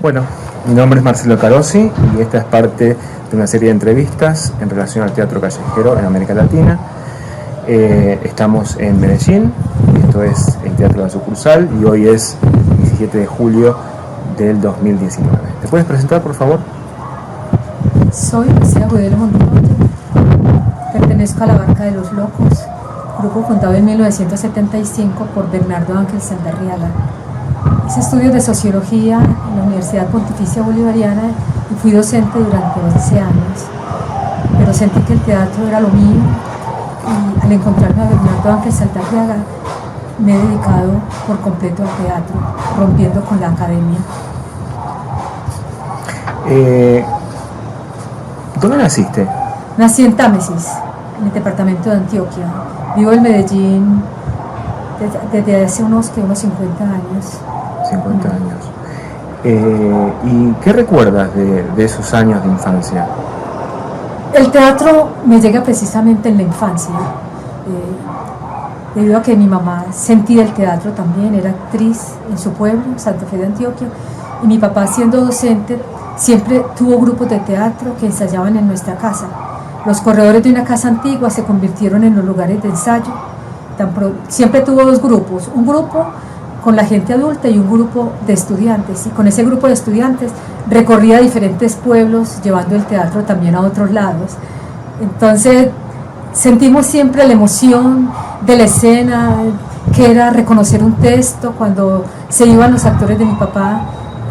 Bueno, mi nombre es Marcelo Carossi y esta es parte de una serie de entrevistas en relación al teatro callejero en América Latina. Estamos en Medellín, esto es el Teatro de la Sucursal y hoy es 17 de julio del 2019. ¿Te puedes presentar, por favor? Soy Lucía Gudelo Montoya, pertenezco a la Barca de los Locos, grupo fundado en 1975 por Bernardo Ángel Saldarriaga. Hice estudios de sociología en la Universidad Pontificia Bolivariana y fui docente durante 11 años, pero sentí que el teatro era lo mío y al encontrarme a Bernardo Ángel Saldarriaga me he dedicado por completo al teatro, rompiendo con la academia. ¿Dónde naciste? Nací en Támesis, en el departamento de Antioquia. Vivo en Medellín desde hace unos 50 años. 50 años. ¿Y qué recuerdas de esos años de infancia? El teatro me llega precisamente en la infancia, debido a que mi mamá sentía el teatro también, era actriz en su pueblo, Santa Fe de Antioquia, y mi papá, siendo docente, siempre tuvo grupos de teatro que ensayaban en nuestra casa. Los corredores de una casa antigua se convirtieron en los lugares de ensayo. Siempre tuvo dos grupos, un grupo con la gente adulta y un grupo de estudiantes, y con ese grupo de estudiantes recorría diferentes pueblos llevando el teatro también a otros lados. Entonces sentimos siempre la emoción de la escena, que era reconocer un texto cuando se iban los actores de mi papá,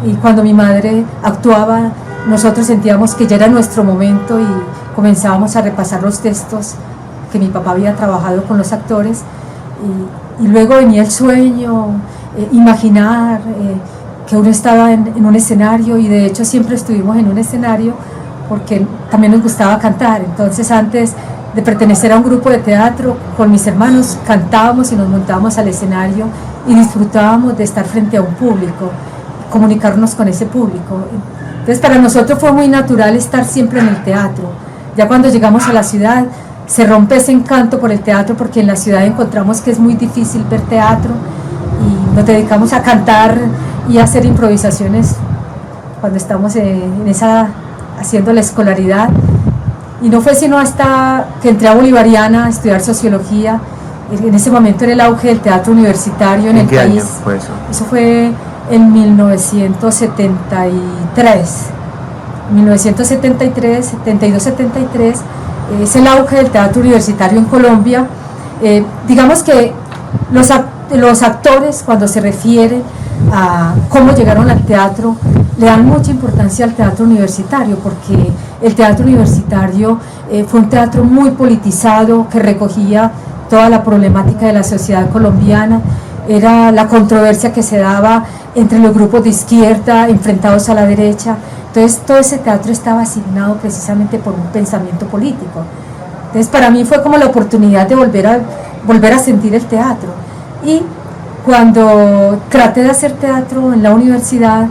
y cuando mi madre actuaba nosotros sentíamos que ya era nuestro momento y comenzábamos a repasar los textos que mi papá había trabajado con los actores, y luego venía el sueño, imaginar que uno estaba en un escenario, y de hecho siempre estuvimos en un escenario porque también nos gustaba cantar. Entonces, antes de pertenecer a un grupo de teatro, con mis hermanos cantábamos y nos montábamos al escenario y disfrutábamos de estar frente a un público, comunicarnos con ese público. Entonces, para nosotros fue muy natural estar siempre en el teatro. Ya cuando llegamos a la ciudad se rompe ese encanto por el teatro, porque en la ciudad encontramos que es muy difícil ver teatro y nos dedicamos a cantar y a hacer improvisaciones cuando estamos haciendo la escolaridad. Y no fue sino hasta que entré a Bolivariana a estudiar sociología. En ese momento era el auge del teatro universitario en el país. ¿En qué año fue eso? Eso fue en 1973. 1973, 72, 73, es el auge del teatro universitario en Colombia. Digamos que los actores, cuando se refieren a cómo llegaron al teatro, le dan mucha importancia al teatro universitario, porque el teatro universitario fue un teatro muy politizado, que recogía toda la problemática de la sociedad colombiana. Era la controversia que se daba entre los grupos de izquierda enfrentados a la derecha. Entonces todo ese teatro estaba asignado precisamente por un pensamiento político. Entonces para mí fue como la oportunidad de volver a sentir el teatro. Y cuando traté de hacer teatro en la universidad,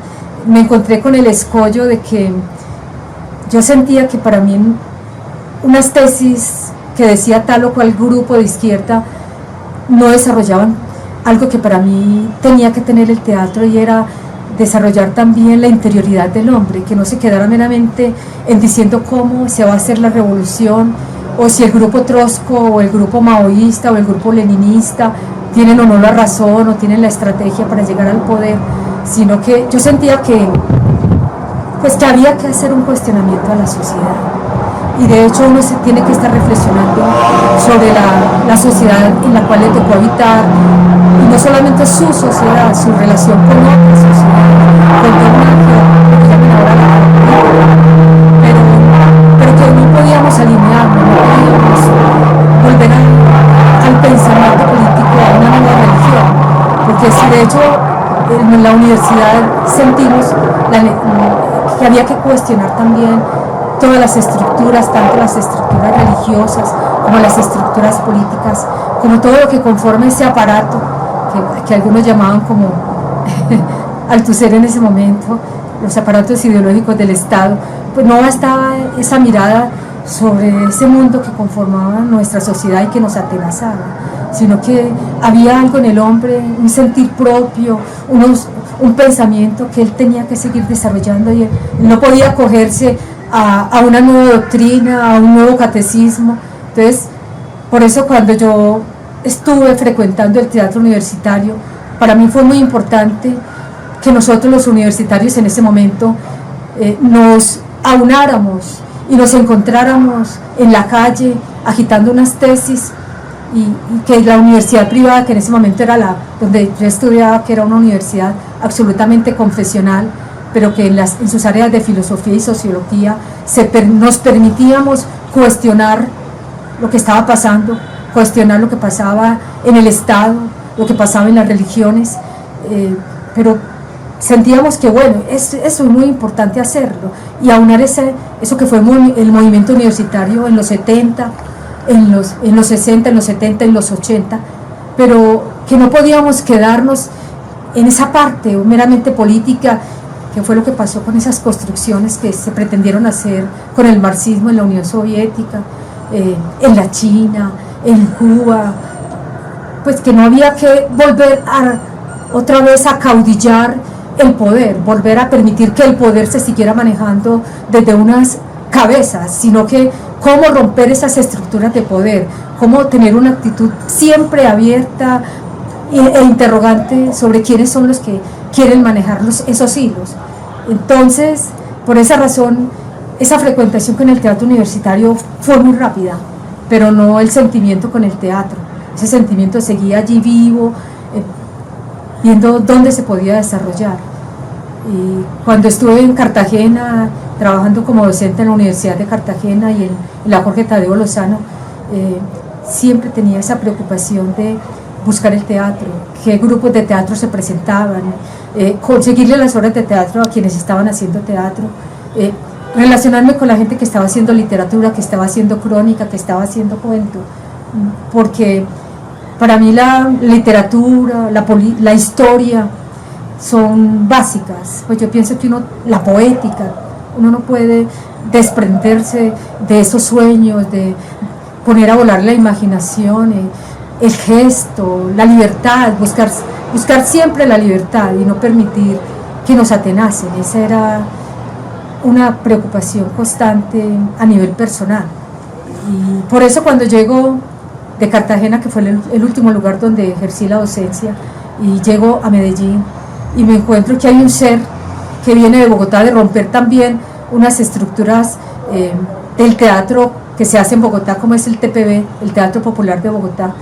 me encontré con el escollo de que yo sentía que para mí unas tesis que decía tal o cual grupo de izquierda no desarrollaban algo que para mí tenía que tener el teatro, y era desarrollar también la interioridad del hombre, que no se quedara meramente en diciendo cómo se va a hacer la revolución, o si el grupo Trotsko o el grupo maoísta o el grupo leninista tienen o no la razón o tienen la estrategia para llegar al poder, sino que yo sentía que había que hacer un cuestionamiento a la sociedad. Y de hecho uno se tiene que estar reflexionando sobre la sociedad en la cual le tocó habitar, y no solamente su sociedad, su relación con otra sociedad, con toda una que llaman ahora la política, pero que no podíamos alinearnos, no podíamos volver al pensamiento político, a una nueva religión, porque si de hecho en la universidad sentimos que había que cuestionar también todas las estructuras, tanto las estructuras religiosas como las estructuras políticas, como todo lo que conforma ese aparato que algunos llamaban como Althusser en ese momento, los aparatos ideológicos del Estado. Pues no bastaba esa mirada sobre ese mundo que conformaba nuestra sociedad y que nos atenazaba, sino que había algo en el hombre, un sentir propio, un pensamiento que él tenía que seguir desarrollando y él no podía acogerse a una nueva doctrina, a un nuevo catecismo. Entonces, por eso cuando yo estuve frecuentando el teatro universitario, para mí fue muy importante que nosotros los universitarios en ese momento nos aunáramos y nos encontráramos en la calle agitando unas tesis y que la universidad privada, que en ese momento era donde yo estudiaba, que era una universidad absolutamente confesional, pero que en sus áreas de filosofía y sociología nos permitíamos cuestionar lo que estaba pasando, cuestionar lo que pasaba en el Estado, lo que pasaba en las religiones, pero sentíamos que bueno, eso es muy importante hacerlo y aunar eso que fue el movimiento universitario en los 70, en los 60, en los 70, en los 80, pero que no podíamos quedarnos en esa parte meramente política, que fue lo que pasó con esas construcciones que se pretendieron hacer con el marxismo en la Unión Soviética, en la China, en Cuba, pues que no había que volver otra vez a caudillar el poder, volver a permitir que el poder se siguiera manejando desde unas cabezas, sino que cómo romper esas estructuras de poder, cómo tener una actitud siempre abierta e interrogante sobre quiénes son los que quieren manejar esos hilos. Entonces, por esa razón, esa frecuentación con el teatro universitario fue muy rápida, pero no el sentimiento con el teatro. Ese sentimiento seguía allí vivo, viendo dónde se podía desarrollar. Y cuando estuve en Cartagena, trabajando como docente en la Universidad de Cartagena y en la Jorge Tadeo Lozano, siempre tenía esa preocupación de buscar el teatro, qué grupos de teatro se presentaban, conseguirle las horas de teatro a quienes estaban haciendo teatro, relacionarme con la gente que estaba haciendo literatura, que estaba haciendo crónica, que estaba haciendo cuento, porque para mí la literatura, la historia son básicas. Pues yo pienso que la poética, uno no puede desprenderse de esos sueños, de poner a volar la imaginación, el gesto, la libertad, buscar siempre la libertad y no permitir que nos atenacen. Esa era una preocupación constante a nivel personal. Y por eso cuando llego de Cartagena, que fue el último lugar donde ejercí la docencia, y llego a Medellín y me encuentro que hay un ser que viene de Bogotá, de romper también unas estructuras del teatro que se hace en Bogotá, como es el TPB, el Teatro Popular de Bogotá.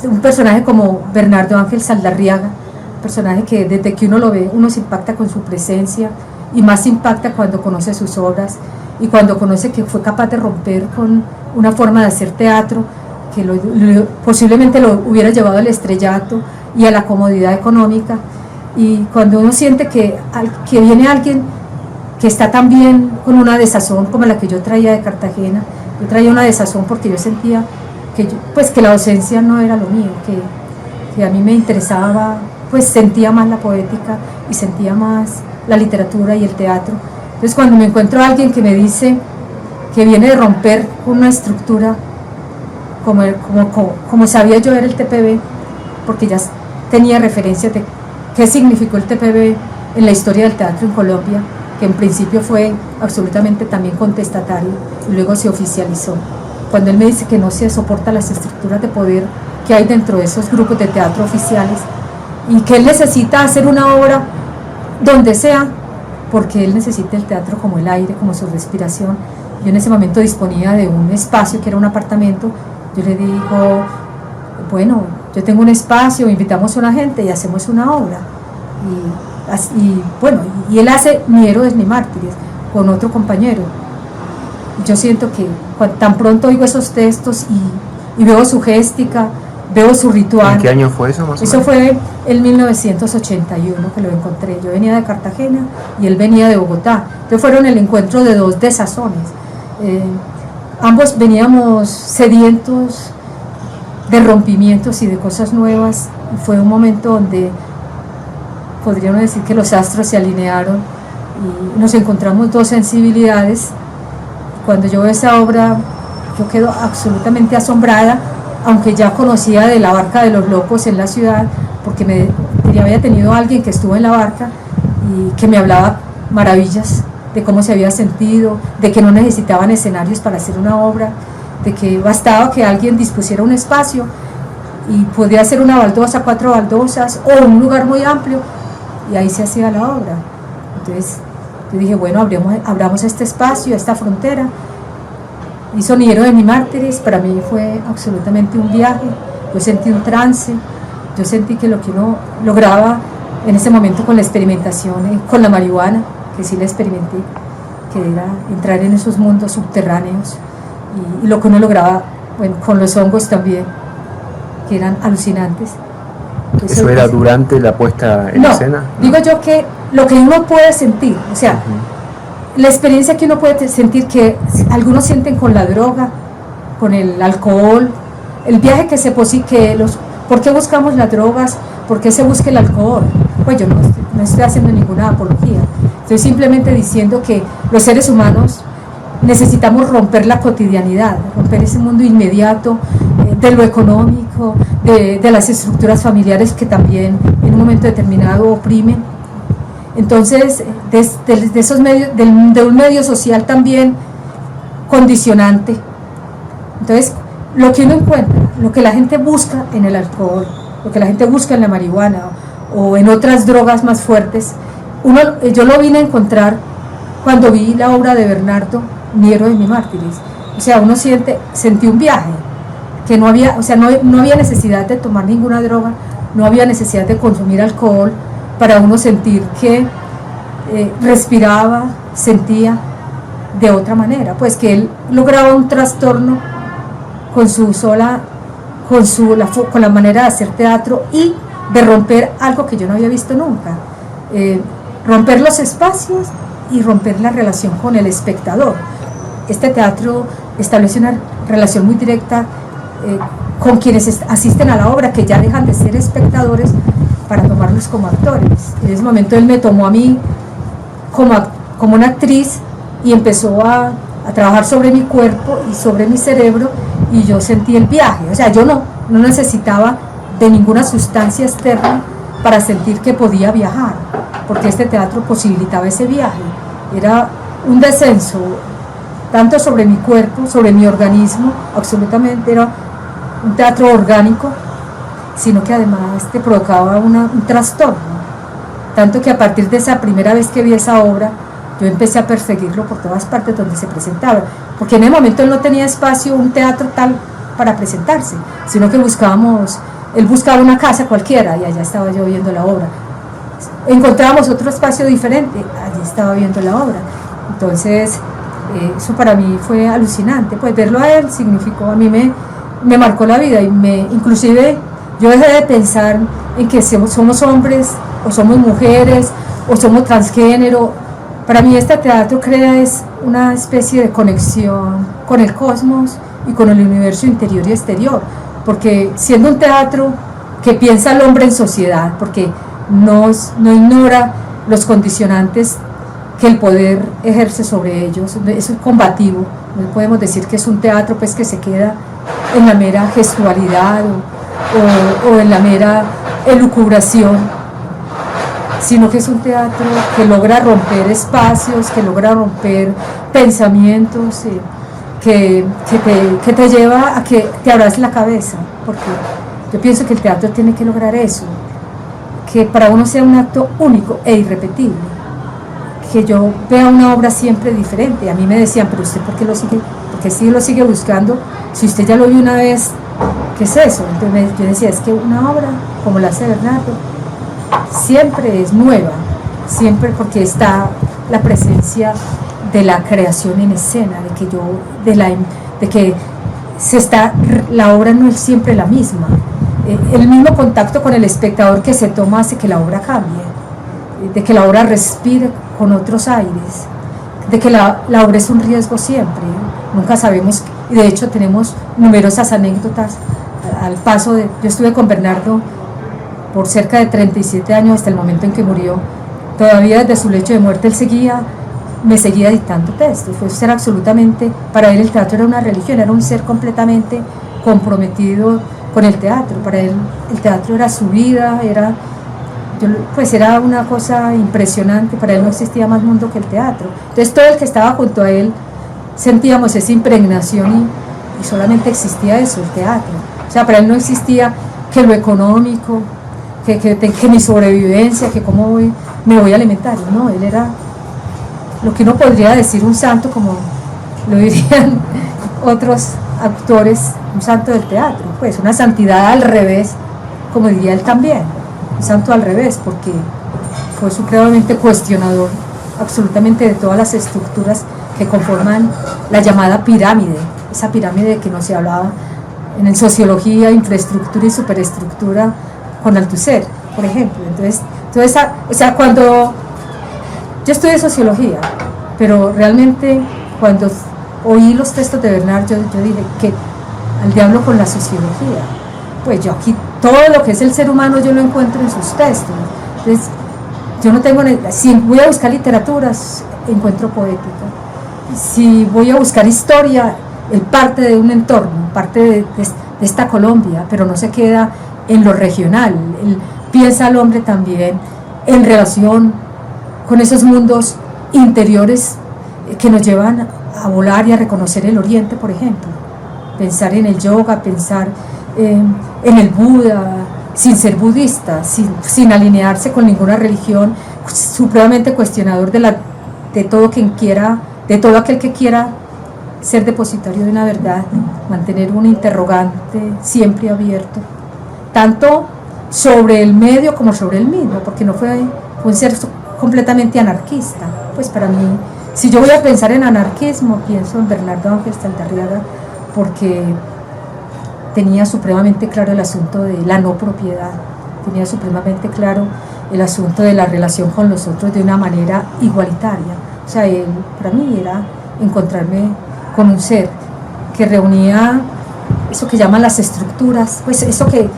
Un personaje como Bernardo Ángel Saldarriaga, un personaje que desde que uno lo ve, uno se impacta con su presencia y más se impacta cuando conoce sus obras y cuando conoce que fue capaz de romper con una forma de hacer teatro que posiblemente lo hubiera llevado al estrellato y a la comodidad económica. Y cuando uno siente que viene alguien que está también con una desazón como la que yo traía de Cartagena, yo traía una desazón porque yo sentía que la docencia no era lo mío, que a mí me interesaba, pues sentía más la poética y sentía más la literatura y el teatro. Entonces cuando me encuentro a alguien que me dice que viene de romper una estructura como sabía yo era el TPB, porque ya tenía referencias de qué significó el TPB en la historia del teatro en Colombia, que en principio fue absolutamente también contestatario y luego se oficializó. Cuando él me dice que no se soporta las estructuras de poder que hay dentro de esos grupos de teatro oficiales y que él necesita hacer una obra donde sea, porque él necesita el teatro como el aire, como su respiración. Yo en ese momento disponía de un espacio que era un apartamento. Yo le digo, bueno, yo tengo un espacio, invitamos a una gente y hacemos una obra. Y él hace Ni héroes ni mártires con otro compañero. Yo siento que tan pronto oigo esos textos y veo su géstica, veo su ritual. ¿En qué año fue eso más o menos? Eso fue en 1981 que lo encontré. Yo venía de Cartagena y él venía de Bogotá. Entonces fueron el encuentro de dos desazones. Ambos veníamos sedientos de rompimientos y de cosas nuevas. Fue un momento donde podríamos decir que los astros se alinearon y nos encontramos dos sensibilidades. Cuando yo veo esa obra, yo quedo absolutamente asombrada, aunque ya conocía de La Barca de los Locos en la ciudad, porque había tenido alguien que estuvo en la barca y que me hablaba maravillas de cómo se había sentido, de que no necesitaban escenarios para hacer una obra, de que bastaba que alguien dispusiera un espacio y podía hacer una baldosa, 4 baldosas o un lugar muy amplio, y ahí se hacía la obra. Entonces yo dije, bueno, abramos este espacio, esta frontera. Hizo Niñero de mis Mártires, para mí fue absolutamente un viaje. Yo sentí un trance, yo sentí que lo que uno lograba en ese momento con la experimentación, con la marihuana, que sí la experimenté, que era entrar en esos mundos subterráneos, y lo que uno lograba, bueno, con los hongos también, que eran alucinantes. ¿Eso era durante la puesta en escena? No, digo yo que lo que uno puede sentir, o sea, la experiencia que uno puede sentir, que algunos sienten con la droga, con el alcohol, el viaje que se posible, ¿por qué buscamos las drogas? ¿Por qué se busca el alcohol? Pues yo no estoy haciendo ninguna apología, estoy simplemente diciendo que los seres humanos necesitamos romper la cotidianidad, romper ese mundo inmediato, de lo económico, de las estructuras familiares que también en un momento determinado oprimen. Entonces, de esos medios, de un medio social también condicionante. Entonces, lo que uno encuentra, lo que la gente busca en el alcohol, lo que la gente busca en la marihuana o en otras drogas más fuertes, yo lo vine a encontrar cuando vi la obra de Bernardo, Niñero de mis Mártires. O sea, uno sentí un viaje, que no había, o sea, no había necesidad de tomar ninguna droga, no había necesidad de consumir alcohol, para uno sentir que respiraba, sentía de otra manera, pues que él lograba un trastorno con la manera de hacer teatro y de romper algo que yo no había visto nunca, romper los espacios y romper la relación con el espectador. Este teatro establece una relación muy directa con quienes asisten a la obra, que ya dejan de ser espectadores para tomarlos como actores. En ese momento él me tomó a mí como una actriz y empezó a trabajar sobre mi cuerpo y sobre mi cerebro, y yo sentí el viaje. O sea, yo no necesitaba de ninguna sustancia externa para sentir que podía viajar, porque este teatro posibilitaba ese viaje. Era un descenso tanto sobre mi cuerpo, sobre mi organismo, absolutamente era un teatro orgánico, sino que además te provocaba un trastorno, tanto que a partir de esa primera vez que vi esa obra, yo empecé a perseguirlo por todas partes donde se presentaba, porque en ese momento él no tenía espacio, un teatro tal para presentarse, sino que él buscaba una casa cualquiera y allá estaba yo viendo la obra. Encontrábamos otro espacio diferente, allí estaba viendo la obra. Entonces eso para mí fue alucinante, pues verlo a él significó, a mí me marcó la vida, y inclusive yo dejé de pensar en que somos hombres o somos mujeres o somos transgénero. Para mí este teatro crea una especie de conexión con el cosmos y con el universo interior y exterior, porque siendo un teatro que piensa al hombre en sociedad, porque no ignora los condicionantes que el poder ejerce sobre ellos, es combativo. No podemos decir que es un teatro pues que se queda en la mera gestualidad o en la mera elucubración, sino que es un teatro que logra romper espacios, que logra romper pensamientos, que te lleva a que te abras la cabeza, porque yo pienso que el teatro tiene que lograr eso, que para uno sea un acto único e irrepetible, que yo vea una obra siempre diferente. A mí me decían, pero usted ¿por qué lo sigue buscando? Si usted ya lo vio una vez, ¿qué es eso? Entonces yo decía, es que una obra como la hace Bernardo siempre es nueva, siempre, porque está la presencia de la creación en escena, de que la obra no es siempre la misma. El mismo contacto con el espectador que se toma hace que la obra cambie, de que la obra respire con otros aires, de que la obra es un riesgo siempre, nunca sabemos, y de hecho tenemos numerosas anécdotas al paso yo estuve con Bernardo por cerca de 37 años hasta el momento en que murió. Todavía desde su lecho de muerte él me seguía dictando textos. Fue un ser absolutamente, para él el teatro era una religión, era un ser completamente comprometido con el teatro. Para él el teatro era su vida, pues era una cosa impresionante, para él no existía más mundo que el teatro. Entonces todo el que estaba junto a él sentíamos esa impregnación y solamente existía eso, el teatro. O sea, para él no existía que lo económico, que mi sobrevivencia, que cómo me voy a alimentar. No, él era lo que uno podría decir un santo, como lo dirían otros actores, un santo del teatro, pues una santidad al revés, como diría él también, un santo al revés, porque fue supremamente cuestionador absolutamente de todas las estructuras que conforman la llamada pirámide, esa pirámide que no se hablaba en sociología, infraestructura y superestructura con Althusser, por ejemplo. Entonces o sea, cuando yo estudié sociología, pero realmente cuando oí los textos de Bernard, yo dije que al diablo con la sociología, pues yo aquí todo lo que es el ser humano yo lo encuentro en sus textos. Entonces yo no tengo, si voy a buscar literaturas, encuentro poética, si voy a buscar historia, él parte de un entorno, parte de esta Colombia, pero no se queda en lo regional. Él piensa al hombre también en relación con esos mundos interiores que nos llevan a volar y a reconocer el Oriente, por ejemplo. Pensar en el yoga, pensar en el Buda, sin ser budista, sin alinearse con ninguna religión, supremamente cuestionador de todo quien quiera, de todo aquel que quiera ser depositario de una verdad, mantener un interrogante siempre abierto, tanto sobre el medio como sobre el mismo, porque no fue un ser completamente anarquista. Pues para mí, si yo voy a pensar en anarquismo, pienso en Bernardo Ángel Saldarriaga, porque tenía supremamente claro el asunto de la no propiedad, tenía supremamente claro el asunto de la relación con los otros de una manera igualitaria. O sea, para mí era encontrarme con un ser que reunía eso que llaman las estructuras, pues eso que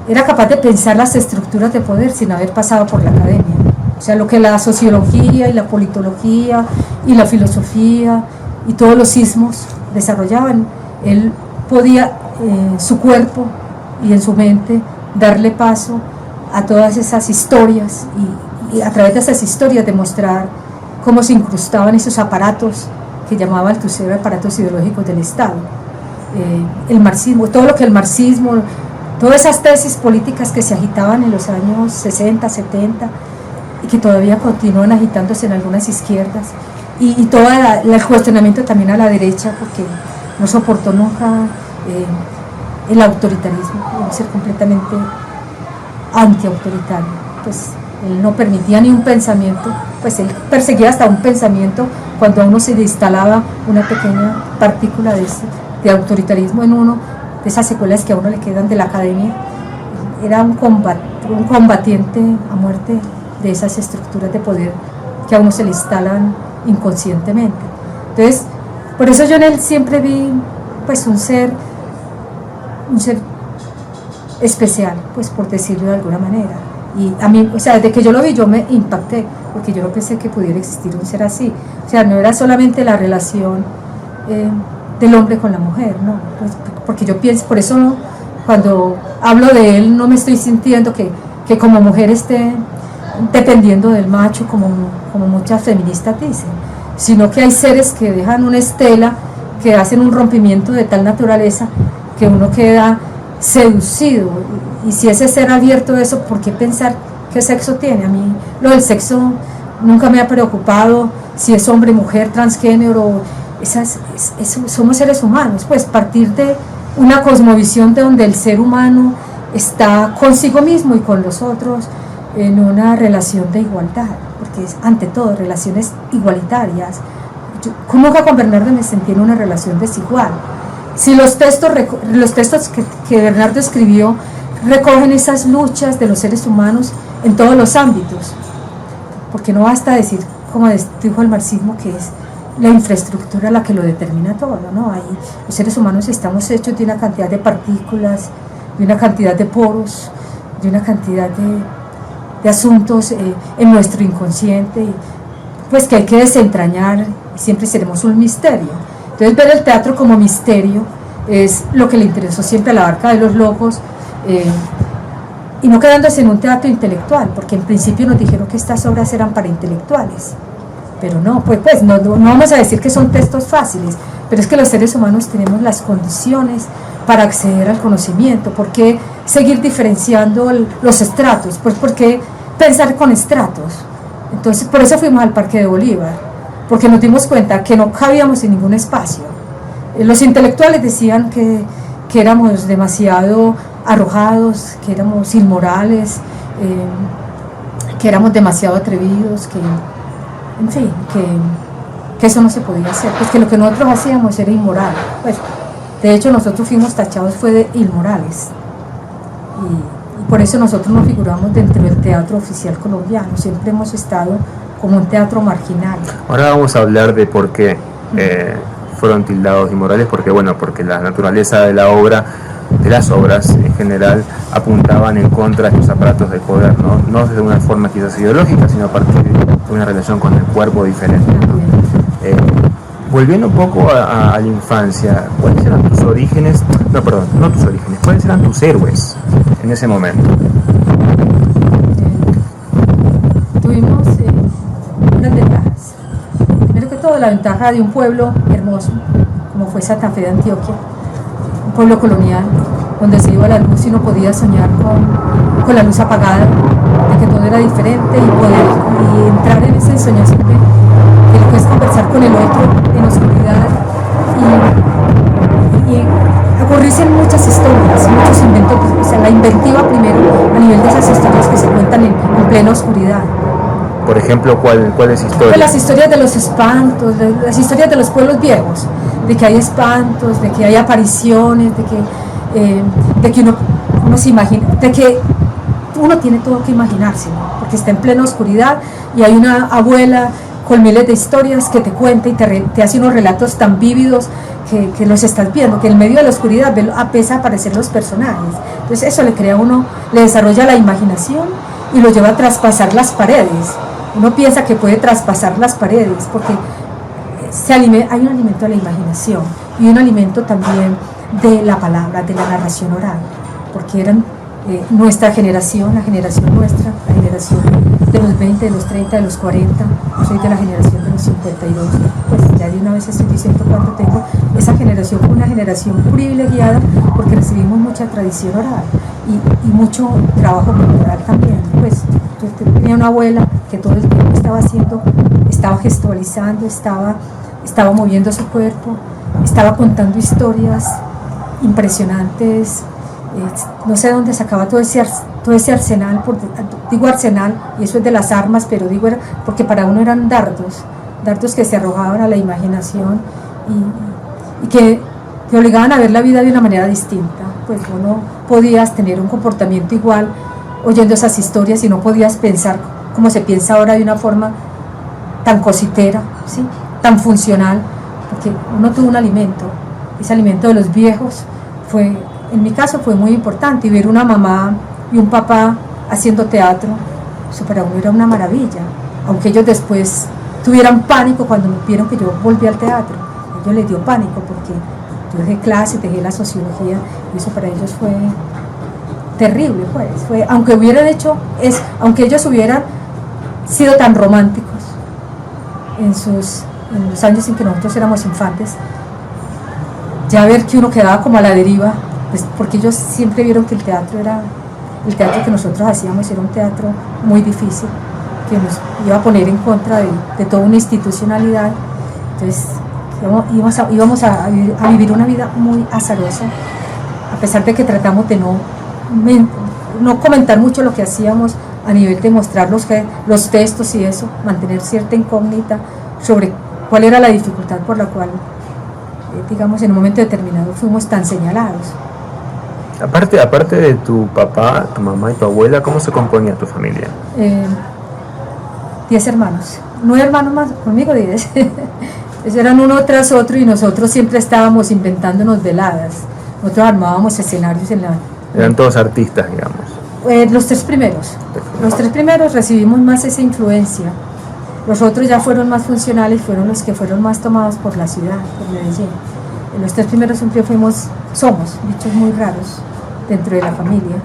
era capaz de pensar las estructuras de poder sin haber pasado por la academia. O sea, lo que la sociología y la politología y la filosofía y todos los sismos desarrollaban, él podía en su cuerpo y en su mente darle paso a todas esas historias y a través de esas historias demostrar cómo se incrustaban esos aparatos que llamaba Althusser aparatos ideológicos del Estado. El marxismo, todo lo que el marxismo, todas esas tesis políticas que se agitaban en los años 60, 70 y que todavía continúan agitándose en algunas izquierdas, y todo el cuestionamiento también a la derecha, porque no soportó nunca el autoritarismo, ser completamente antiautoritario. Pues él no permitía ni un pensamiento, pues él perseguía hasta un pensamiento cuando a uno se le instalaba una pequeña partícula de autoritarismo en uno, de esas secuelas que a uno le quedan de la academia. Era un combatiente a muerte de esas estructuras de poder que a uno se le instalan inconscientemente. Entonces, por eso yo en él siempre vi pues un ser especial, pues por decirlo de alguna manera. Y a mí, o sea, desde que yo lo vi yo me impacté, porque yo no pensé que pudiera existir un ser así. O sea, no era solamente la relación del hombre con la mujer, no, pues, porque yo pienso, por eso no, cuando hablo de él no me estoy sintiendo que como mujer esté dependiendo del macho, como muchas feministas dicen, sino que hay seres que dejan una estela, que hacen un rompimiento de tal naturaleza que uno queda seducido. Y si ese ser abierto eso, ¿por qué pensar qué sexo tiene? A mí lo del sexo nunca me ha preocupado, si es hombre, mujer, transgénero, somos seres humanos. Pues partir de una cosmovisión de donde el ser humano está consigo mismo y con los otros en una relación de igualdad, porque es ante todo relaciones igualitarias. Yo nunca con Bernardo me sentí en una relación desigual. Si los textos que Bernardo escribió recogen esas luchas de los seres humanos en todos los ámbitos, porque no basta decir, como dijo el marxismo, que es la infraestructura la que lo determina todo, ¿no? Ahí los seres humanos estamos hechos de una cantidad de partículas, de una cantidad de poros, de una cantidad de asuntos en nuestro inconsciente, pues que hay que desentrañar, y siempre seremos un misterio. Entonces ver el teatro como misterio es lo que le interesó siempre a La Barca de los Locos, y no quedándose en un teatro intelectual, porque en principio nos dijeron que estas obras eran para intelectuales, pero no, pues no vamos a decir que son textos fáciles, pero es que los seres humanos tenemos las condiciones para acceder al conocimiento. ¿Por qué seguir diferenciando los estratos? Pues ¿por qué pensar con estratos? Entonces, por eso fuimos al Parque de Bolívar, porque nos dimos cuenta que no cabíamos en ningún espacio. Los intelectuales decían que éramos demasiado arrojados, que éramos inmorales, que éramos demasiado atrevidos, que, en fin, que eso no se podía hacer, pues que lo que nosotros hacíamos era inmoral. Pues, de hecho, nosotros fuimos tachados fue de inmorales, y por eso nosotros nos figuramos dentro del teatro oficial colombiano. Siempre hemos estado como un teatro marginal. Ahora vamos a hablar de por qué fueron tildados inmorales, porque la naturaleza de la obra, de las obras en general, apuntaban en contra de los aparatos de poder, no desde una forma quizás ideológica, sino a partir de una relación con el cuerpo diferente. Volviendo un poco a la infancia, ¿cuáles eran tus orígenes? No tus orígenes, ¿cuáles eran tus héroes en ese momento? Tuvimos unas ventajas. Primero que todo, la ventaja de un pueblo hermoso, como fue Santa Fe de Antioquia, un pueblo colonial, donde se iba la luz y uno podía soñar con la luz apagada, de que todo era diferente, y entrar en ese ensoñación de que puedes conversar con el otro en oscuridad y ocurrirse ocurrirse muchas historias, muchos inventos, o sea, la inventiva primero a nivel de esas historias que se cuentan en plena oscuridad. Por ejemplo, ¿cuáles historias? Pues las historias de los espantos, las historias de los pueblos viejos, de que hay espantos, de que hay apariciones, de que uno se imagina, de que uno tiene todo que imaginarse, ¿no? Porque está en plena oscuridad y hay una abuela con miles de historias que te cuenta y te hace unos relatos tan vívidos que los estás viendo, que en medio de la oscuridad empieza a aparecer los personajes. Entonces eso le crea a uno, le desarrolla la imaginación y lo lleva a traspasar las paredes. Uno piensa que puede traspasar las paredes porque hay un alimento de la imaginación y un alimento también de la palabra, de la narración oral, porque eran nuestra generación, la generación nuestra, la generación de los 20, de los 30, de los 40, yo soy de la generación de los 52, pues ya de una vez estoy diciendo cuánto tengo. Esa generación fue una generación privilegiada porque recibimos mucha tradición oral y mucho trabajo cultural también. Pues yo tenía una abuela que todo el tiempo estaba gestualizando, estaba moviendo su cuerpo, estaba contando historias impresionantes. No sé dónde sacaba todo ese arsenal, digo arsenal, y eso es de las armas, pero digo porque para uno eran dardos que se arrojaban a la imaginación y que te obligaban a ver la vida de una manera distinta. Pues no podías tener un comportamiento igual oyendo esas historias y no podías pensar como se piensa ahora de una forma tan cositera, ¿sí? Tan funcional, porque uno tuvo un alimento, ese alimento de los viejos en mi caso fue muy importante, y ver una mamá y un papá haciendo teatro, eso para uno era una maravilla, aunque ellos después tuvieran pánico cuando me vieron que yo volví al teatro. A ellos les dio pánico porque yo dejé clase, dejé la sociología, y eso para ellos fue terrible, pues. Aunque ellos hubieran sido tan románticos en los años en que nosotros éramos infantes, ya ver que uno quedaba como a la deriva, pues porque ellos siempre vieron que el teatro que nosotros hacíamos era un teatro muy difícil, que nos iba a poner en contra de toda una institucionalidad. Entonces íbamos a vivir una vida muy azarosa, a pesar de que tratamos de no comentar mucho lo que hacíamos a nivel de mostrar los textos y eso, mantener cierta incógnita sobre cuál era la dificultad por la cual, digamos, en un momento determinado fuimos tan señalados. Aparte de tu papá, tu mamá y tu abuela, ¿cómo se componía tu familia? 10 hermanos, 9 hermanos más, conmigo 10. Eran uno tras otro y nosotros siempre estábamos inventándonos veladas. Nosotros armábamos escenarios Eran todos artistas, digamos. Los tres primeros recibimos más esa influencia. Los otros ya fueron más funcionales, fueron los que fueron más tomados por la ciudad, por Medellín. Los tres primeros siempre somos bichos muy raros dentro de la familia.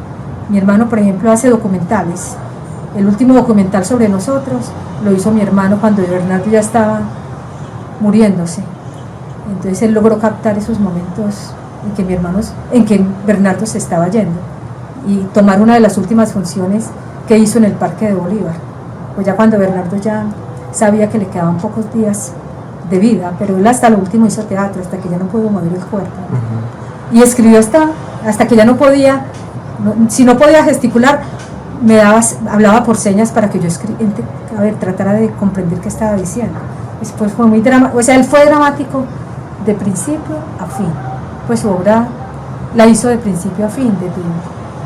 Mi hermano, por ejemplo, hace documentales. El último documental sobre nosotros lo hizo mi hermano cuando Bernardo ya estaba muriéndose. Entonces él logró captar esos momentos en que Bernardo se estaba yendo y tomar una de las últimas funciones que hizo en el Parque de Bolívar. Pues ya cuando Bernardo ya sabía que le quedaban pocos días de vida, pero él hasta lo último hizo teatro, hasta que ya no pudo mover el cuerpo. Y escribió hasta que ya no podía, si no podía gesticular, hablaba por señas para que yo tratara de comprender qué estaba diciendo. Después fue muy dramático, o sea, él fue dramático de principio a fin, pues su obra la hizo de principio a fin,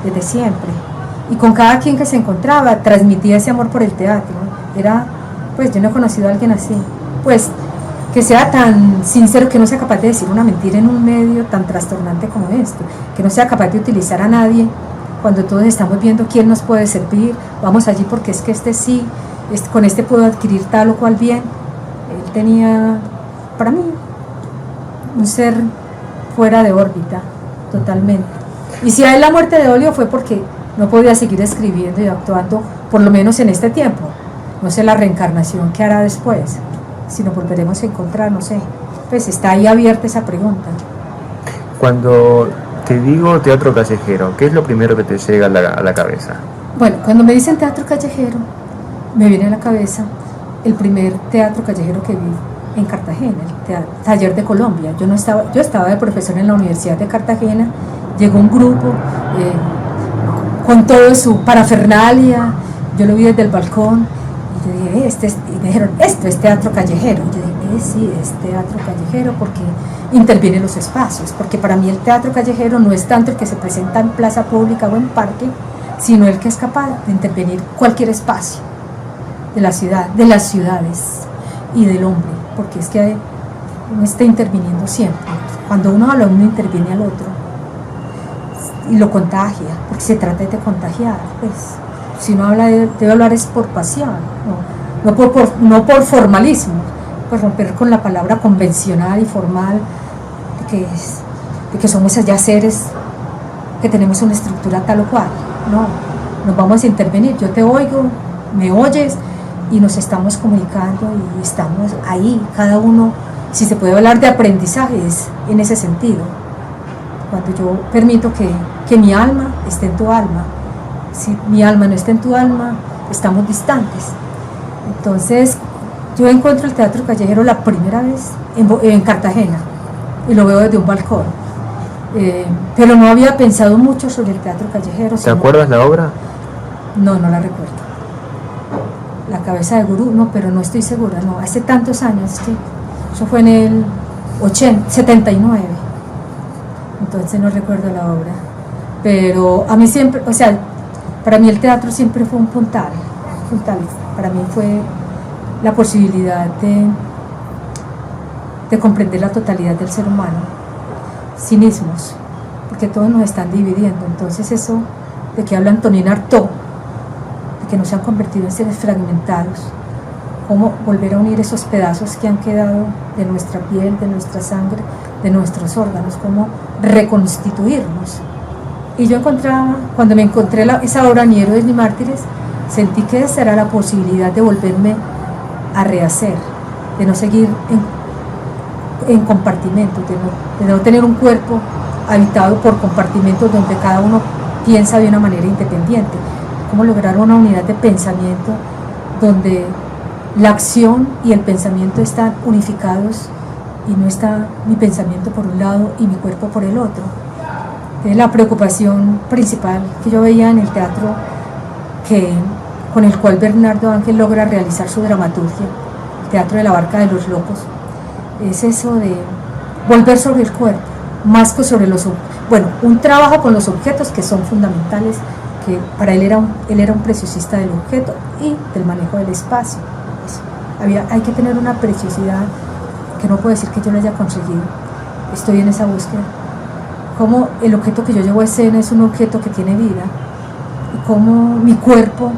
desde siempre, y con cada quien que se encontraba transmitía ese amor por el teatro. Pues yo no he conocido a alguien así, pues que sea tan sincero, que no sea capaz de decir una mentira en un medio tan trastornante como este, que no sea capaz de utilizar a nadie cuando todos estamos viendo quién nos puede servir, vamos allí porque es que sí, con este puedo adquirir tal o cual bien. Él tenía, para mí, un ser fuera de órbita, totalmente. Y si a él la muerte de Olio fue porque no podía seguir escribiendo y actuando, por lo menos en este tiempo. No sé la reencarnación que hará después, si nos volveremos a encontrar, no sé. Pues está ahí abierta esa pregunta. Cuando te digo teatro callejero, ¿qué es lo primero que te llega a la cabeza? Bueno, cuando me dicen teatro callejero, me viene a la cabeza el primer teatro callejero que vi en Cartagena, el Taller de Colombia. Yo estaba de profesor en la Universidad de Cartagena, llegó un grupo con todo su parafernalia, yo lo vi desde el balcón y yo dije, y me dijeron, esto es teatro callejero. Y yo dije, sí, es teatro callejero porque intervienen los espacios, porque para mí el teatro callejero no es tanto el que se presenta en plaza pública o en parque, sino el que es capaz de intervenir cualquier espacio de la ciudad, de las ciudades y del hombre, porque es que uno está interviniendo siempre. Cuando uno habla, uno interviene al otro y lo contagia, porque se trata de contagiar. Pues si uno habla, debe hablar es por pasión, no por formalismo, por romper con la palabra convencional y formal de que somos allá seres que tenemos una estructura tal o cual. No, nos vamos a intervenir, yo te oigo, me oyes y nos estamos comunicando y estamos ahí, cada uno. Si se puede hablar de aprendizaje es en ese sentido, cuando yo permito que mi alma esté en tu alma. Si mi alma no está en tu alma, estamos distantes. Entonces yo encuentro el teatro callejero la primera vez en Cartagena y lo veo desde un balcón, pero no había pensado mucho sobre el teatro callejero. ¿Te acuerdas la obra? No la recuerdo. La cabeza de gurú, no, pero no estoy segura, no, hace tantos años, que eso fue en el 79, entonces no recuerdo la obra, pero a mí siempre, o sea, para mí el teatro siempre fue un puntal, para mí fue la posibilidad de comprender la totalidad del ser humano, sin ismos, porque todos nos están dividiendo. Entonces eso de que habla Antonina Artaud, que no se han convertido en seres fragmentados, cómo volver a unir esos pedazos que han quedado de nuestra piel, de nuestra sangre, de nuestros órganos, cómo reconstituirnos. Y yo cuando me encontré esa obra Ni héroes ni mártires, sentí que esa era la posibilidad de volverme a rehacer, de no seguir en compartimentos, de no tener un cuerpo habitado por compartimentos donde cada uno piensa de una manera independiente. Cómo lograr una unidad de pensamiento donde la acción y el pensamiento están unificados y no está mi pensamiento por un lado y mi cuerpo por el otro. La preocupación principal que yo veía en el teatro con el cual Bernardo Ángel logra realizar su dramaturgia, el teatro de la barca de los locos, es eso de volver sobre el cuerpo, más que sobre un trabajo con los objetos que son fundamentales, que para él era un preciosista del objeto y del manejo del espacio. Hay que tener una preciosidad que no puedo decir que yo lo haya conseguido. Estoy en esa búsqueda. Cómo el objeto que yo llevo a escena es un objeto que tiene vida y cómo mi cuerpo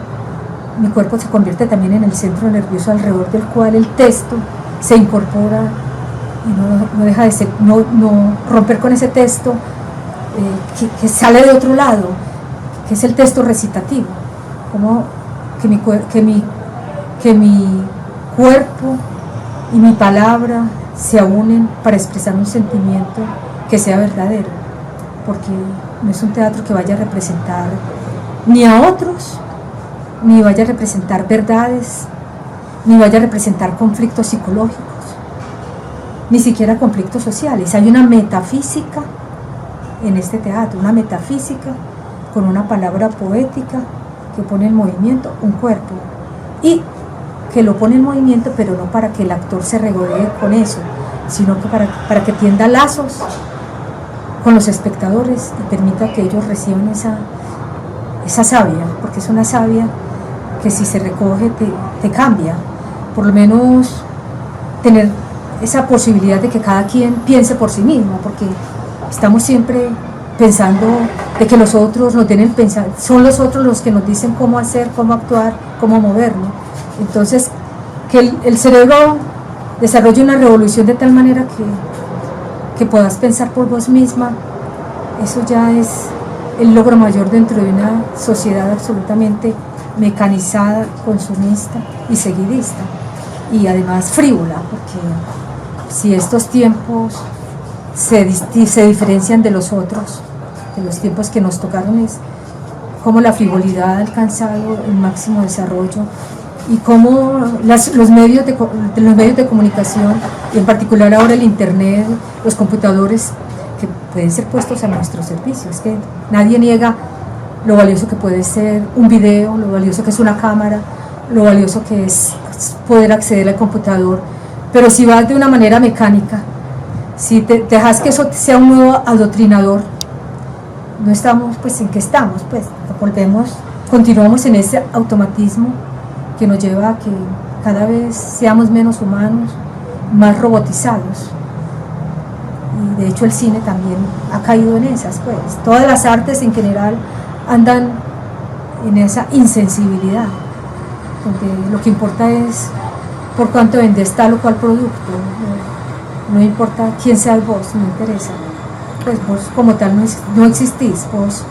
se convierte también en el centro nervioso alrededor del cual el texto se incorpora y no deja de ser, no romper con ese texto que sale de otro lado, que es el texto recitativo, como que mi cuerpo y mi palabra se unen para expresar un sentimiento que sea verdadero, porque no es un teatro que vaya a representar ni a otros, ni vaya a representar verdades, ni vaya a representar conflictos psicológicos, ni siquiera conflictos sociales. Hay una metafísica en este teatro, una metafísica con una palabra poética que pone en movimiento un cuerpo, y que lo pone en movimiento, pero no para que el actor se regodee con eso, sino que para que tienda lazos con los espectadores y permita que ellos reciban esa savia, porque es una savia que si se recoge te cambia. Por lo menos tener esa posibilidad de que cada quien piense por sí mismo, porque estamos siempre pensando de que los otros nos tienen pensar, son los otros los que nos dicen cómo hacer, cómo actuar, cómo movernos. Entonces, que el cerebro desarrolle una revolución de tal manera que puedas pensar por vos misma, eso ya es el logro mayor dentro de una sociedad absolutamente mecanizada, consumista y seguidista, y además frívola, porque si estos tiempos se diferencian de los otros, de los tiempos que nos tocaron, es cómo la frivolidad ha alcanzado el máximo desarrollo y cómo los medios de comunicación, y en particular ahora el internet, los computadores, que pueden ser puestos a nuestro servicio. Es que nadie niega lo valioso que puede ser un video, lo valioso que es una cámara, lo valioso que es poder acceder al computador, pero si vas de una manera mecánica, si te dejas que eso sea un nuevo adoctrinador, no estamos pues en que estamos, pues continuamos en ese automatismo que nos lleva a que cada vez seamos menos humanos, más robotizados. Y de hecho el cine también ha caído en esas, pues todas las artes en general andan en esa insensibilidad, donde lo que importa es por cuánto vendes tal o cual producto, no importa quién sea vos, no interesa, pues vos como tal no existís, vos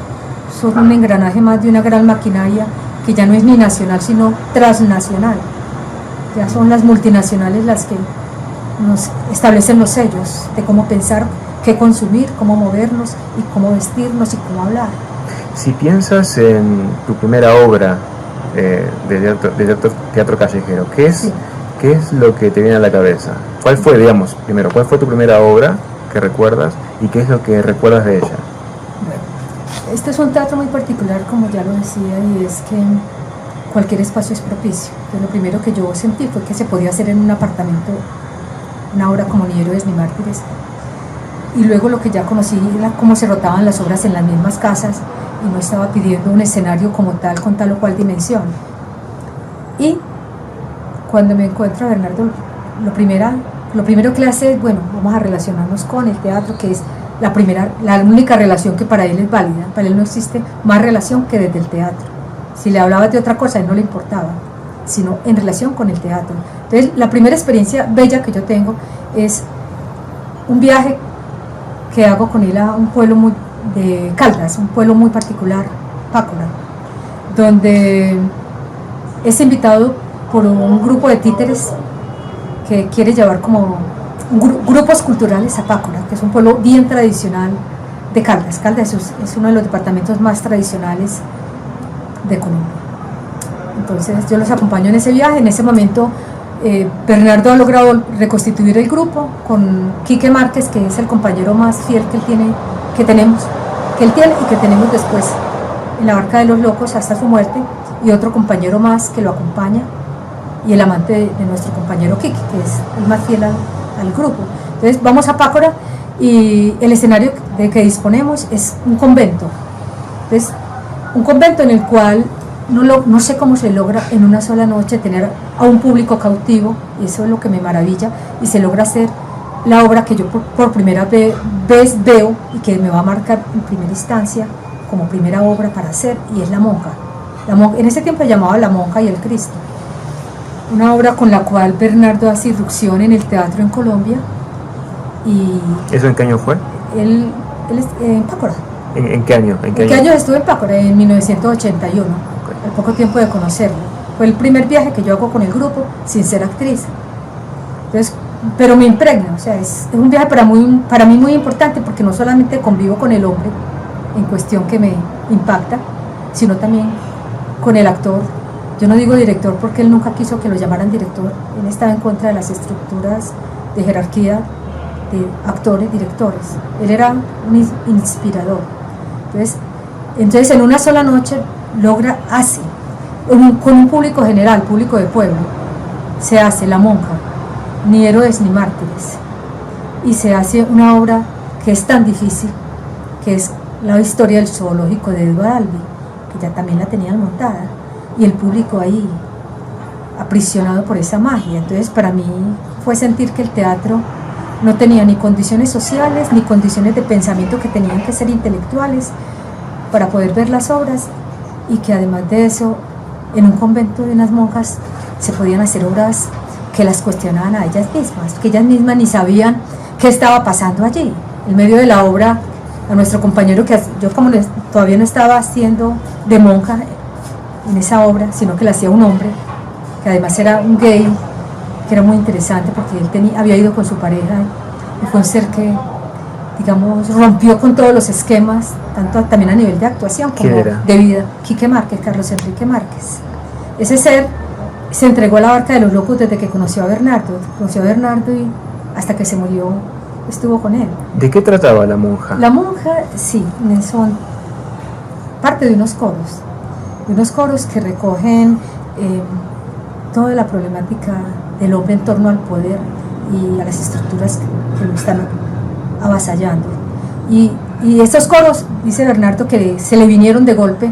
sos un engranaje más de una gran maquinaria que ya no es ni nacional sino transnacional. Ya son las multinacionales las que nos establecen los sellos de cómo pensar, qué consumir, cómo movernos y cómo vestirnos y cómo hablar. Si piensas en tu primera obra de teatro callejero, ¿qué es lo que te viene a la cabeza? ¿Cuál fue, digamos, primero, cuál fue tu primera obra que recuerdas y qué es lo que recuerdas de ella? Bueno, este es un teatro muy particular, como ya lo decía, y es que cualquier espacio es propicio. Entonces, lo primero que yo sentí fue que se podía hacer en un apartamento una obra como Ni héroes ni mártires, y luego lo que ya conocí era cómo se rotaban las obras en las mismas casas y no estaba pidiendo un escenario como tal, con tal o cual dimensión. Y cuando me encuentro a Bernardo, lo primero que le hace es, bueno, vamos a relacionarnos con el teatro, que es la única relación que para él es válida. Para él no existe más relación que desde el teatro. Si le hablabas de otra cosa, a él no le importaba, sino en relación con el teatro. Entonces, la primera experiencia bella que yo tengo es un viaje que hago con él a un pueblo de Caldas, un pueblo muy particular, Pácora, donde es invitado por un grupo de títeres que quiere llevar como grupos culturales a Pácora, que es un pueblo bien tradicional de Caldas. Caldas es uno de los departamentos más tradicionales de Colombia. Entonces yo los acompaño en ese viaje. En ese momento Bernardo ha logrado reconstituir el grupo con Quique Márquez, que es el compañero más fiel que él tiene y que tenemos después en la Barca de los Locos hasta su muerte, y otro compañero más que lo acompaña, y el amante de nuestro compañero Quique, que es el más fiel al grupo. Entonces vamos a Pácora y el escenario de que disponemos es un convento. Entonces, un convento en el cual no sé cómo se logra en una sola noche tener a un público cautivo, y eso es lo que me maravilla, y se logra hacer la obra que yo por primera vez veo y que me va a marcar en primera instancia como primera obra para hacer, y es La Monja. En ese tiempo se llamaba La Monja y el Cristo, una obra con la cual Bernardo hace irrupción en el teatro en Colombia. Y ¿eso en qué año fue? Él es en Pácora. ¿En qué año? ¿En qué año estuve en Pácora? En 1981, al poco tiempo de conocerlo. Fue el primer viaje que yo hago con el grupo sin ser actriz. Entonces, pero me impregna, o sea, es un viaje para mí muy importante, porque no solamente convivo con el hombre en cuestión que me impacta, sino también con el actor. Yo no digo director porque él nunca quiso que lo llamaran director. Él estaba en contra de las estructuras de jerarquía de actores, directores. Él era un inspirador. Entonces en una sola noche hace, con un público general, público de pueblo, se hace La Monja, ni héroes ni mártires, y se hace una obra que es tan difícil, que es la historia del zoológico de Edward Albee, que ya también la tenían montada, y el público ahí aprisionado por esa magia. Entonces para mí fue sentir que el teatro no tenía ni condiciones sociales ni condiciones de pensamiento que tenían que ser intelectuales para poder ver las obras, y que además de eso en un convento de unas monjas se podían hacer obras que las cuestionaban a ellas mismas, que ellas mismas ni sabían qué estaba pasando allí. En medio de la obra, a nuestro compañero, que yo como todavía no estaba haciendo de monja en esa obra, sino que la hacía un hombre, que además era un gay, que era muy interesante porque él había ido con su pareja, y fue un ser que, digamos, rompió con todos los esquemas, tanto también a nivel de actuación como de vida. Quique Márquez, Carlos Enrique Márquez. Ese ser se entregó a la barca de los locos desde que conoció a Bernardo. Y hasta que se murió estuvo con él. ¿De qué trataba La Monja? La Monja, sí, son parte de unos coros que recogen toda la problemática del hombre en torno al poder y a las estructuras que lo están avasallando. Y estos coros, dice Bernardo, que se le vinieron de golpe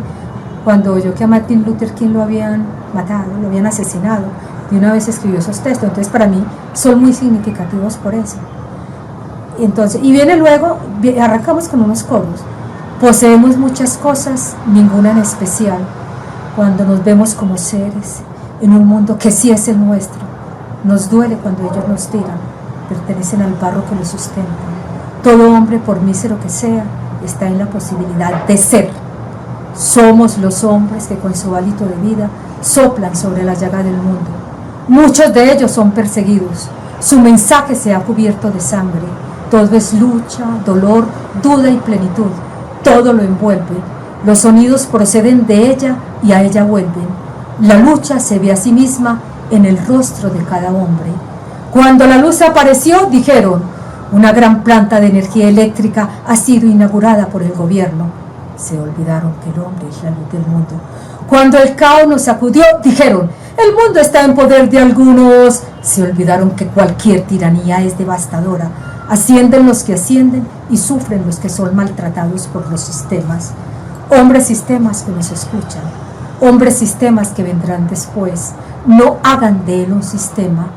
cuando oyó que a Martin Luther King lo habían matado, lo habían asesinado. De una vez escribió esos textos. Entonces para mí son muy significativos por eso. Y viene luego, arrancamos con unos coros. Poseemos muchas cosas, ninguna en especial, cuando nos vemos como seres en un mundo que sí es el nuestro. Nos duele cuando ellos nos tiran, pertenecen al barro que los sustenta. Todo hombre, por mísero que sea, está en la posibilidad de ser. Somos los hombres que con su hálito de vida soplan sobre la llaga del mundo. Muchos de ellos son perseguidos. Su mensaje se ha cubierto de sangre. Todo es lucha, dolor, duda y plenitud. Todo lo envuelve. Los sonidos proceden de ella y a ella vuelven. La lucha se ve a sí misma en el rostro de cada hombre. Cuando la luz apareció, dijeron: una gran planta de energía eléctrica ha sido inaugurada por el gobierno. Se olvidaron que el hombre es la luz del mundo. Cuando el caos nos sacudió, dijeron: el mundo está en poder de algunos. Se olvidaron que cualquier tiranía es devastadora. Ascienden los que ascienden y sufren los que son maltratados por los sistemas. Hombres sistemas que nos escuchan, hombres sistemas que vendrán después, no hagan de él un sistema.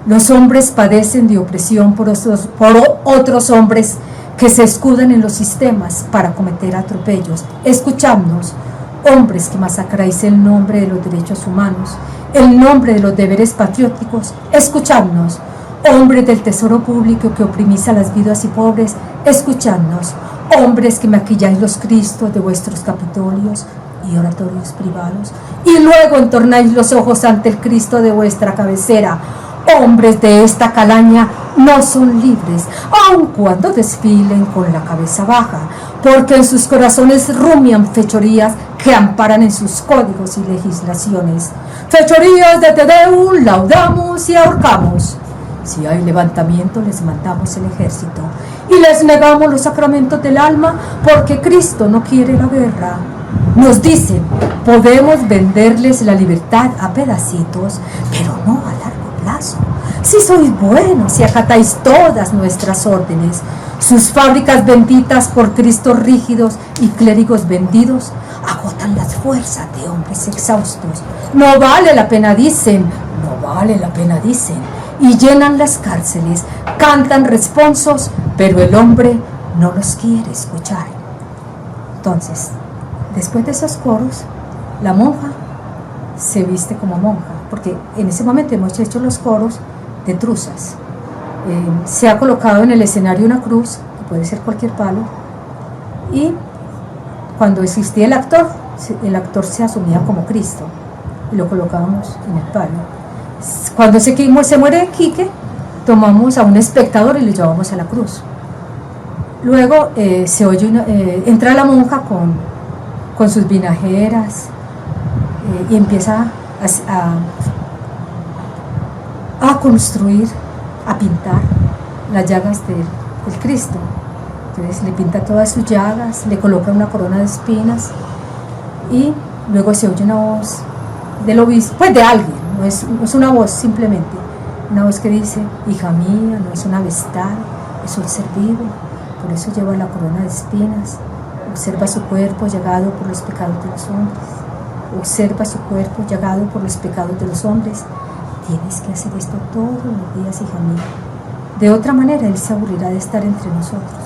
Los hombres padecen de opresión por otros hombres que se escudan en los sistemas para cometer atropellos. Escuchadnos, hombres que masacráis el nombre de los derechos humanos, el nombre de los deberes patrióticos. Escuchadnos, hombres del tesoro público que oprimís a las viudas y pobres. Escuchadnos, hombres que maquilláis los cristos de vuestros capitolios y oratorios privados, y luego entornáis los ojos ante el Cristo de vuestra cabecera. Hombres de esta calaña no son libres, aun cuando desfilen con la cabeza baja, porque en sus corazones rumian fechorías que amparan en sus códigos y legislaciones. Fechorías de Te Deum, laudamos y ahorcamos. Si hay levantamiento, les mandamos el ejército y les negamos los sacramentos del alma, porque Cristo no quiere la guerra. Nos dicen: podemos venderles la libertad a pedacitos, pero no a largo plazo. Si sois buenos y acatáis todas nuestras órdenes, sus fábricas benditas por Cristos rígidos y clérigos vendidos agotan las fuerzas de hombres exhaustos. No vale la pena, dicen, no vale la pena, dicen, y llenan las cárceles, cantan responsos, pero el hombre no los quiere escuchar. Entonces, después de esos coros, la monja se viste como monja, porque en ese momento hemos hecho los coros de truzas. Se ha colocado en el escenario una cruz, que puede ser cualquier palo, y cuando existía el actor se asumía como Cristo y lo colocábamos en el palo. Cuando se muere Quique, tomamos a un espectador y lo llevamos a la cruz. Luego entra la monja con sus vinajeras y empieza a construir, a pintar las llagas del Cristo. Entonces le pinta todas sus llagas, le coloca una corona de espinas y luego se oye una voz del obispo, pues de alguien, no es una voz simplemente, una voz que dice: hija mía, no es una vestal, es un ser vivo, por eso lleva la corona de espinas. Observa su cuerpo llagado por los pecados de los hombres. Observa su cuerpo llagado por los pecados de los hombres. Tienes que hacer esto todos los días, hija mía. De otra manera Él se aburrirá de estar entre nosotros.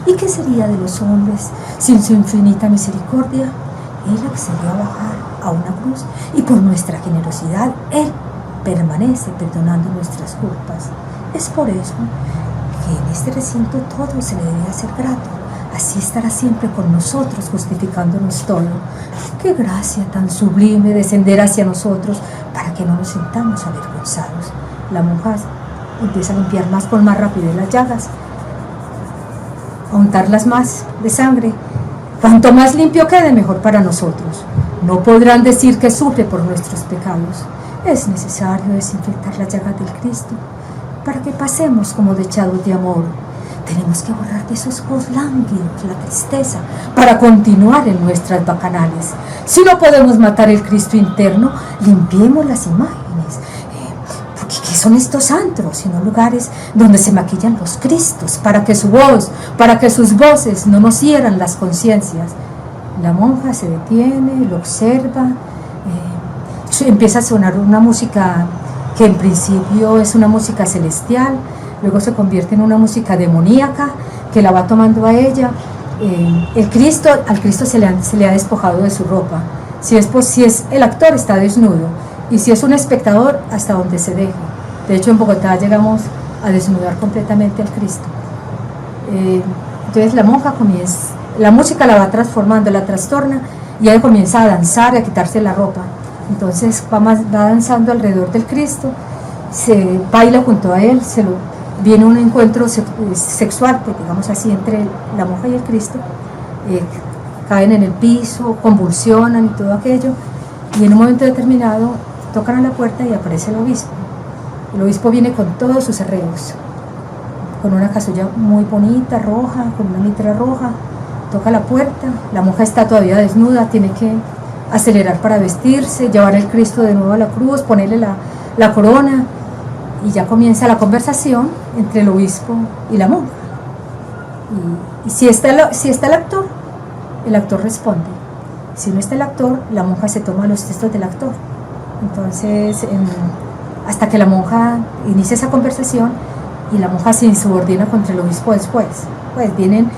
¿Y qué sería de los hombres sin su infinita misericordia? Él accedió a bajar a una cruz y por nuestra generosidad Él permanece perdonando nuestras culpas. Es por eso que en este recinto todo se le debe hacer grato. Así estará siempre con nosotros, justificándonos todo. Qué gracia tan sublime descender hacia nosotros para que no nos sintamos avergonzados. La monja empieza a limpiar con más rapidez las llagas, a untarlas más de sangre. Cuanto más limpio quede, mejor para nosotros. No podrán decir que sufre por nuestros pecados. Es necesario desinfectar las llagas del Cristo para que pasemos como dechados de amor. Tenemos que borrar de esos ojos lánguidos la tristeza para continuar en nuestras bacanales. Si no podemos matar el Cristo interno, limpiemos las imágenes. Porque ¿qué son estos antros? Sino lugares donde se maquillan los Cristos para que su voz, para que sus voces no nos hieran las conciencias. La monja se detiene, lo observa, empieza a sonar una música que en principio es una música celestial, luego se convierte en una música demoníaca que la va tomando a ella. Al Cristo se le ha despojado de su ropa. Si es el actor, está desnudo, y si es un espectador, hasta donde se deje. De hecho, en Bogotá llegamos a desnudar completamente al Cristo. Entonces la monja la música la va transformando, la trastorna, y ella comienza a danzar y a quitarse la ropa. Entonces va danzando alrededor del Cristo, se baila junto a él, viene un encuentro sexual, pues, digamos así, entre la monja y el Cristo. Caen en el piso, convulsionan y todo aquello, y en un momento determinado tocan a la puerta y aparece el obispo. El obispo viene con todos sus arreglos, con una casulla muy bonita, roja, con una mitra roja. Toca la puerta, la monja está todavía desnuda, tiene que acelerar para vestirse, llevar el Cristo de nuevo a la cruz, ponerle la corona, y ya comienza la conversación entre el obispo y la monja. Y si está el actor responde. Si no está el actor, la monja se toma los textos del actor. Entonces, hasta que la monja inicia esa conversación, y la monja se insubordina contra el obispo después. Pues vienen,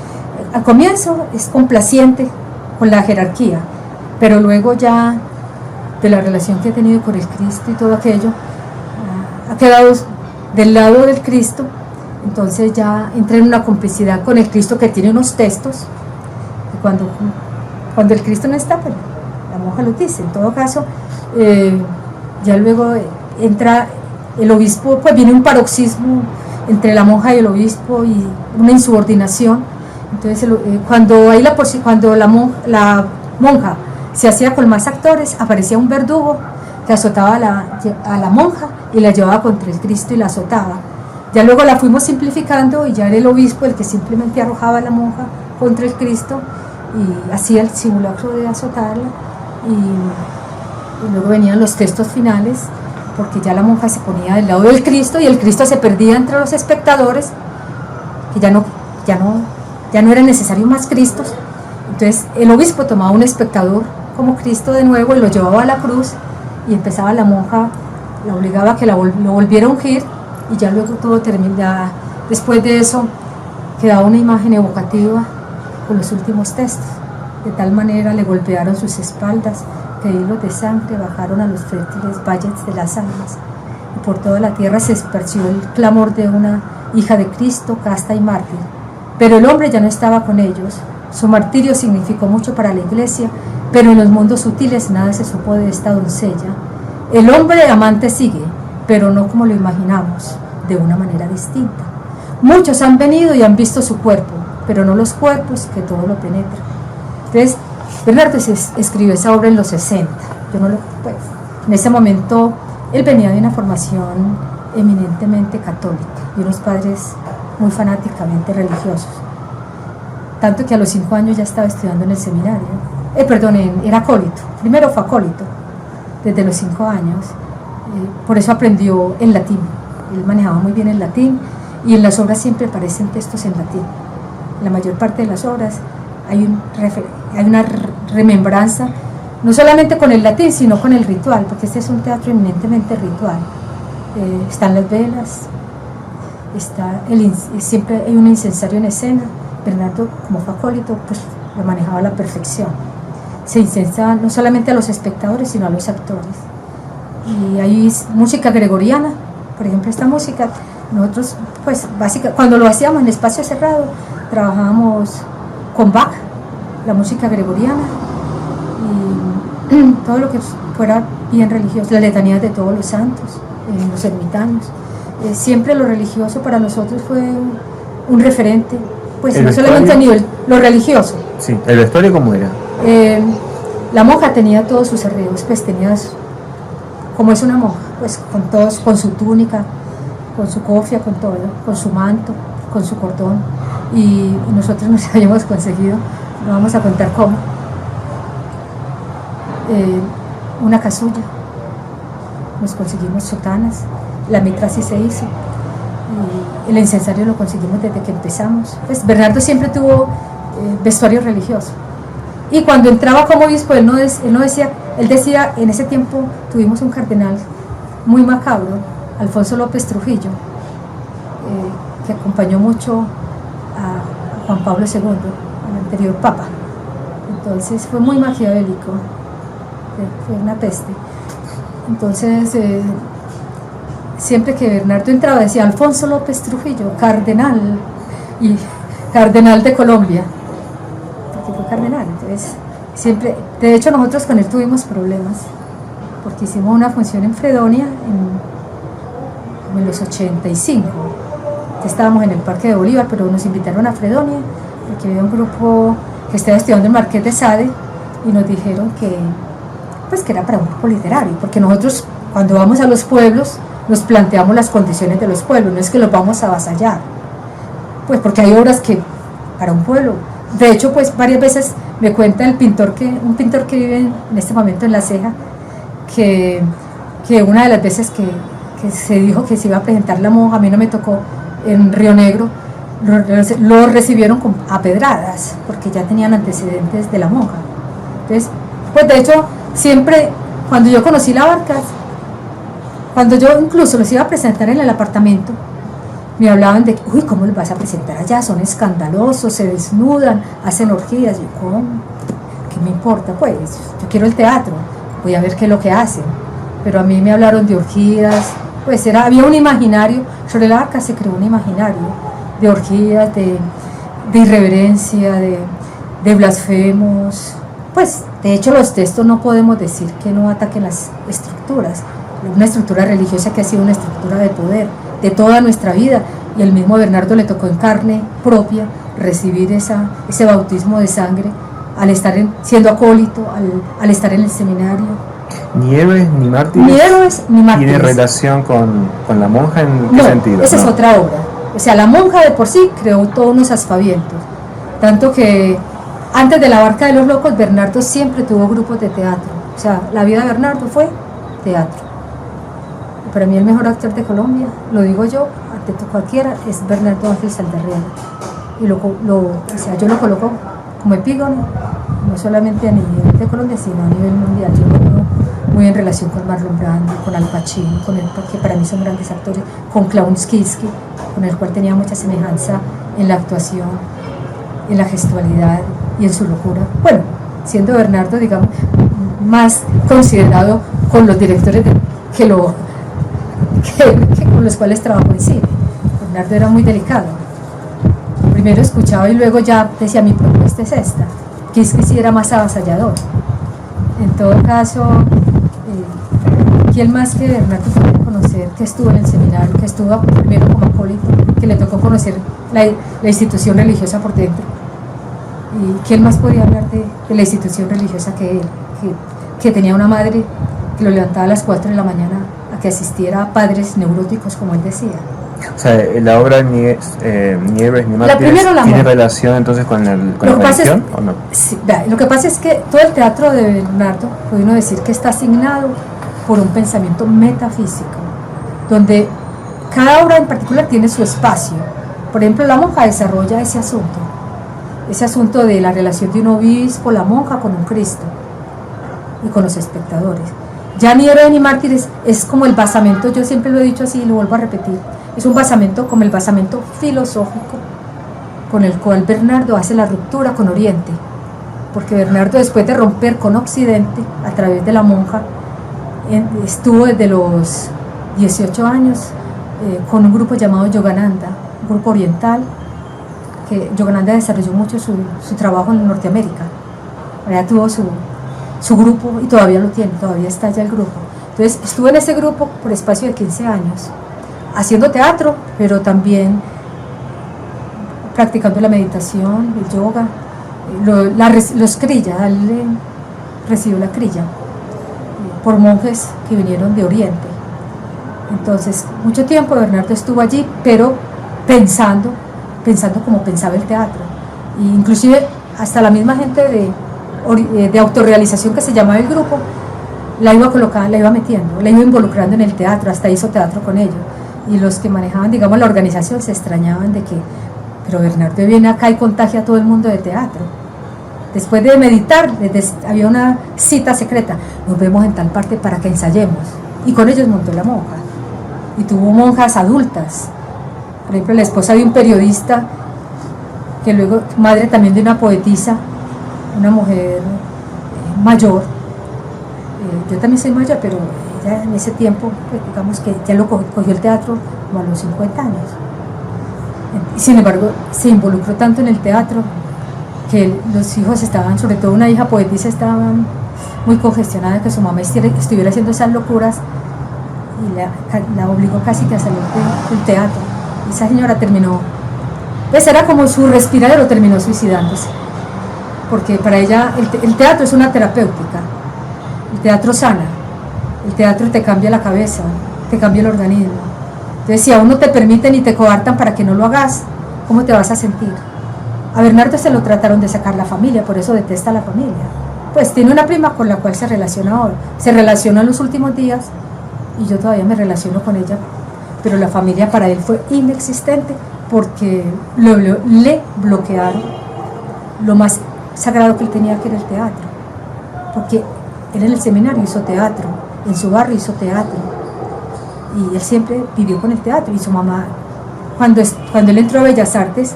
al comienzo es complaciente con la jerarquía, pero luego ya de la relación que ha tenido con el Cristo y todo aquello, ha quedado del lado del Cristo. Entonces ya entra en una complicidad con el Cristo, que tiene unos textos, y cuando el Cristo no está, pues la monja lo dice. En todo caso, ya luego entra el obispo, pues viene un paroxismo entre la monja y el obispo, y una insubordinación. Entonces cuando la monja se hacía con más actores, aparecía un verdugo que azotaba a la monja y la llevaba contra el Cristo y la azotaba. Ya luego la fuimos simplificando, y ya era el obispo el que simplemente arrojaba a la monja contra el Cristo y hacía el simulacro de azotarla, y luego venían los textos finales, porque ya la monja se ponía del lado del Cristo y el Cristo se perdía entre los espectadores, que ya no eran necesarios más Cristos. Entonces el obispo tomaba un espectador como Cristo de nuevo y lo llevaba a la cruz, y empezaba la monja, la obligaba a que lo volviera a ungir, y ya luego todo terminaba. Después de eso quedaba una imagen evocativa con los últimos textos. De tal manera le golpearon sus espaldas que hilos de sangre bajaron a los fértiles valles de las almas, y por toda la tierra se esparció el clamor de una hija de Cristo, casta y mártir. Pero el hombre ya no estaba con ellos, Su martirio significó mucho para la iglesia, pero en los mundos sutiles nada se supo de esta doncella. El hombre amante sigue, pero no como lo imaginamos, de una manera distinta. Muchos han venido y han visto su cuerpo, pero no los cuerpos que todo lo penetran. Entonces, Bernardo escribió esa obra en los 60. Yo no lo, pues, en ese momento él venía de una formación eminentemente católica y unos padres muy fanáticamente religiosos. Tanto que a los 5 años ya estaba estudiando en el seminario. Era acólito. Primero fue acólito, desde los 5 años. Por eso aprendió el latín. Él manejaba muy bien el latín y en las obras siempre aparecen textos en latín. En la mayor parte de las obras hay una remembranza, no solamente con el latín, sino con el ritual, porque este es un teatro eminentemente ritual. Están las velas, siempre hay un incensario en escena. Bernardo, como fue acólito, pues lo manejaba a la perfección. Se incensaba no solamente a los espectadores, sino a los actores. Y hay música gregoriana, por ejemplo, esta música, nosotros, pues, básicamente, cuando lo hacíamos en espacio cerrado, trabajábamos con Bach, la música gregoriana, y todo lo que fuera bien religioso, las letanías de todos los santos, los ermitaños. Siempre lo religioso para nosotros fue un referente, pues no solamente a nivel lo religioso. Sí, ¿el vestuario cómo era? La monja tenía todos sus arreglos, pues tenía, como es una monja, pues con su túnica, con su cofia, con todo, con su manto, con su cordón, y nosotros nos habíamos conseguido, no vamos a contar cómo, una casulla, nos conseguimos sotanas, la mitra sí se hizo, y el incensario lo conseguimos desde que empezamos. Pues Bernardo siempre tuvo vestuario religioso, y cuando entraba como obispo él decía, en ese tiempo tuvimos un cardenal muy macabro, Alfonso López Trujillo, que acompañó mucho a Juan Pablo II, el anterior papa. Entonces fue muy maquiavélico, fue una peste. Entonces siempre que Bernardo entraba decía Alfonso López Trujillo, cardenal, y cardenal de Colombia, porque fue cardenal. Entonces siempre, de hecho nosotros con él tuvimos problemas, porque hicimos una función en Fredonia en los 85. Estábamos en el Parque de Bolívar, pero nos invitaron a Fredonia porque había un grupo que estaba estudiando en Marqués de Sade y nos dijeron que era para un grupo literario, porque nosotros cuando vamos a los pueblos nos planteamos las condiciones de los pueblos, no es que los vamos a avasallar, pues porque hay obras que para un pueblo, de hecho pues varias veces me cuenta un pintor que vive en este momento en La Ceja, que una de las veces que se dijo que se iba a presentar la monja, a mí no me tocó, en Río Negro, lo recibieron a pedradas, porque ya tenían antecedentes de la monja. Entonces, pues de hecho, siempre, cuando yo conocí la Barcas, cuando yo incluso los iba a presentar en el apartamento, me hablaban de, uy, ¿cómo los vas a presentar allá? Son escandalosos, se desnudan, hacen orgías. Yo, ¿cómo? ¿Qué me importa? Pues, yo quiero el teatro, voy a ver qué es lo que hacen. Pero a mí me hablaron de orgías, pues había un imaginario, sobre la Barca se creó un imaginario de orgías, de irreverencia, de blasfemos. Pues de hecho los textos no podemos decir que no ataquen las estructuras, una estructura religiosa que ha sido una estructura de poder de toda nuestra vida, y el mismo Bernardo le tocó en carne propia recibir ese bautismo de sangre al estar siendo acólito, al estar en el seminario. ¿Ni héroes ni mártires? Ni héroes ni mártires. ¿Tiene relación con la monja en qué sentido? Esa es otra obra. O sea, la monja de por sí creó todos unos aspavientos. Tanto que antes de la Barca de los Locos, Bernardo siempre tuvo grupos de teatro. O sea, la vida de Bernardo fue teatro. Para mí el mejor actor de Colombia, lo digo yo, ante cualquiera, es Bernardo Ángel Saldarriaga. Y yo lo coloco como epígono, no solamente a nivel de Colombia, sino a nivel mundial. Yo lo veo muy en relación con Marlon Brando, con Al Pacino, que para mí son grandes actores, con Klaus Kinski, con el cual tenía mucha semejanza en la actuación, en la gestualidad y en su locura. Bueno, siendo Bernardo, digamos, más considerado con los directores con los cuales trabajó en cine. Bernardo era muy delicado. primero escuchaba y luego ya decía, mi propuesta es esta, que es que sí era más avasallador. En todo caso, ¿quién más que Bernardo puede conocer, que estuvo en el seminario, que estuvo primero como acólito, que le tocó conocer la institución religiosa por dentro? ¿Y quién más podría hablar de la institución religiosa que él, que tenía una madre que lo levantaba a las 4 de la mañana a que asistiera a padres neuróticos, como él decía? O sea, la obra Ni Héroes ni Mártires tiene relación entonces con la religión, ¿o no? Sí, lo que pasa es que todo el teatro de Bernardo, puede uno decir que está asignado por un pensamiento metafísico, donde cada obra en particular tiene su espacio. Por ejemplo, La Monja desarrolla ese asunto de la relación de un obispo, la monja, con un Cristo y con los espectadores. Ya Ni Héroes ni Mártires es como el basamento, yo siempre lo he dicho así y lo vuelvo a repetir, es un basamento como el basamento filosófico con el cual Bernardo hace la ruptura con Oriente, porque Bernardo, después de romper con Occidente a través de la monja, estuvo desde los 18 años con un grupo llamado Yogananda, un grupo oriental, que Yogananda desarrolló mucho su trabajo en Norteamérica. Allá tuvo su grupo y todavía lo tiene, todavía está allá el grupo. Entonces estuvo en ese grupo por espacio de 15 años, haciendo teatro, pero también practicando la meditación, el yoga, los kriya. Él recibió la kriya por monjes que vinieron de Oriente. Entonces, mucho tiempo Bernardo estuvo allí, pero pensando como pensaba el teatro. E inclusive hasta la misma gente de autorrealización que se llamaba el grupo, la iba colocando, la iba metiendo, la iba involucrando en el teatro, hasta hizo teatro con ellos. Y los que manejaban, digamos, la organización se extrañaban de que, pero Bernardo viene acá y contagia a todo el mundo de teatro. Después de meditar, había una cita secreta, nos vemos en tal parte para que ensayemos. Y con ellos montó La Monja. Y tuvo monjas adultas. Por ejemplo, la esposa de un periodista, que luego, madre también de una poetisa, una mujer mayor. Yo también soy mayor, pero ella en ese tiempo, pues, digamos que ya lo cogió el teatro como a los 50 años. Y sin embargo, se involucró tanto en el teatro que los hijos estaban, sobre todo una hija poetisa, estaban muy congestionada, que su mamá estuviera haciendo esas locuras y la obligó casi que a salir del teatro. Y esa señora terminó, pues era como su respiradero, terminó suicidándose, porque para ella el teatro es una terapéutica, el teatro sana, el teatro te cambia la cabeza, te cambia el organismo. Entonces, si aún no te permiten y te coartan para que no lo hagas, ¿cómo te vas a sentir? A Bernardo se lo trataron de sacar la familia, por eso detesta a la familia. Pues tiene una prima con la cual se relaciona ahora, se relacionó en los últimos días y yo todavía me relaciono con ella, pero la familia para él fue inexistente porque le bloquearon lo más sagrado que él tenía, que era el teatro, porque él en el seminario hizo teatro, en su barrio hizo teatro y él siempre vivió con el teatro. Y su mamá, cuando él entró a Bellas Artes,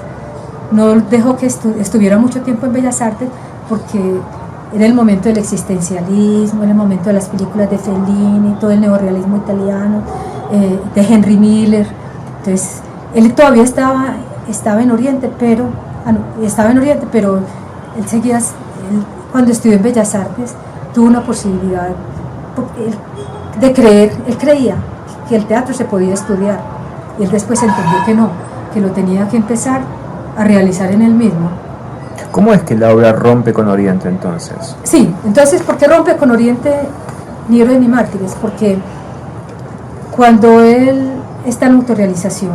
no dejó que estuviera mucho tiempo en Bellas Artes porque era el momento del existencialismo, era el momento de las películas de Fellini, todo el neorrealismo italiano, de Henry Miller. Entonces él todavía estaba en Oriente, pero él seguía, cuando estudió en Bellas Artes tuvo una posibilidad de creer. Él creía que el teatro se podía estudiar y él después entendió que no, que lo tenía que empezar a realizar en él mismo. ¿Cómo es que la obra rompe con Oriente entonces? Sí, entonces, ¿por qué rompe con Oriente Ni Héroes ni Mártires? Porque cuando él está en autorrealización,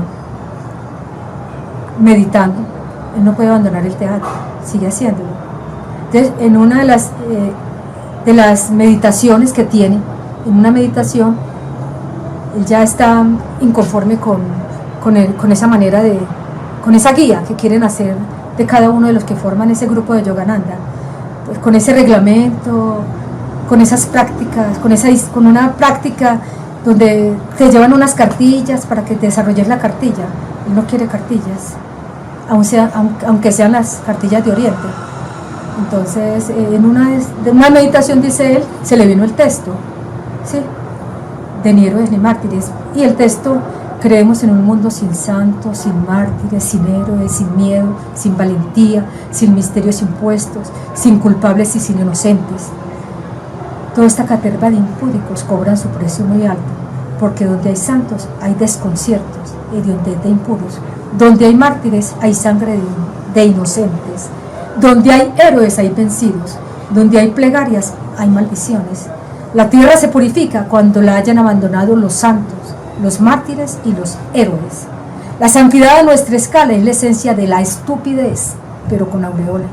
meditando, él no puede abandonar el teatro, sigue haciéndolo. Entonces, en una de las meditaciones que tiene, en una meditación, él ya está inconforme con esa manera con esa guía que quieren hacer de cada uno de los que forman ese grupo de Yogananda, pues con ese reglamento, con esas prácticas, con una práctica donde te llevan unas cartillas para que te desarrolles la cartilla. Él no quiere cartillas, aunque sean las cartillas de Oriente. Entonces, en una meditación, dice él, se le vino el texto, ¿sí?, de Ni Héroes ni Mártires, y el texto creemos en un mundo sin santos, sin mártires, sin héroes, sin miedo, sin valentía, sin misterios impuestos, sin culpables y sin inocentes. Toda esta caterva de impúdicos cobran su precio muy alto, porque donde hay santos hay desconciertos, hediondez de impuros. Donde hay mártires hay sangre de inocentes. Donde hay héroes hay vencidos. Donde hay plegarias hay maldiciones. La tierra se purifica cuando la hayan abandonado los santos, los mártires y los héroes. La santidad de nuestra escala es la esencia de la estupidez, pero con aureola.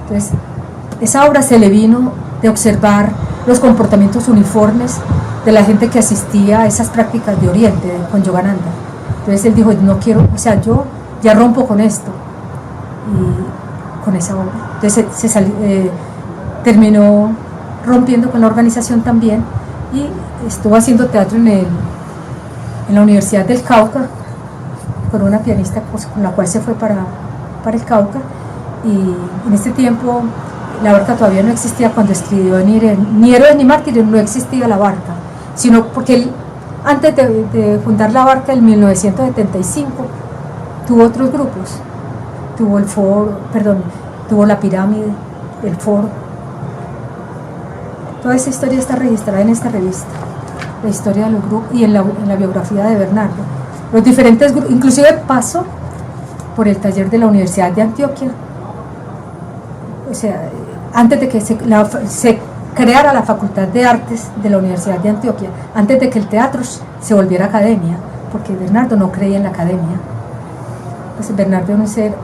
Entonces, esa obra se le vino de observar los comportamientos uniformes de la gente que asistía a esas prácticas de Oriente, con Yogananda. Entonces él dijo, no quiero, o sea, yo ya rompo con esto, y con esa obra. Entonces terminó rompiendo con la organización también, y estuvo haciendo teatro en la Universidad del Cauca, con una pianista con la cual se fue para el Cauca, y en este tiempo la Barca todavía no existía cuando escribió ni Héroes ni Mártires, no existía la Barca, sino porque él, antes de fundar la Barca en 1975, tuvo otros grupos, tuvo el Foro, tuvo la Pirámide, el Foro. Toda esa historia está registrada en esta revista, la historia de los grupos y en la biografía de Bernardo. Los diferentes grupos, inclusive pasó por el taller de la Universidad de Antioquia, o sea, antes de que se creara la Facultad de Artes de la Universidad de Antioquia, antes de que el teatro se volviera academia, porque Bernardo no creía en la academia. Pues Bernardo era un ser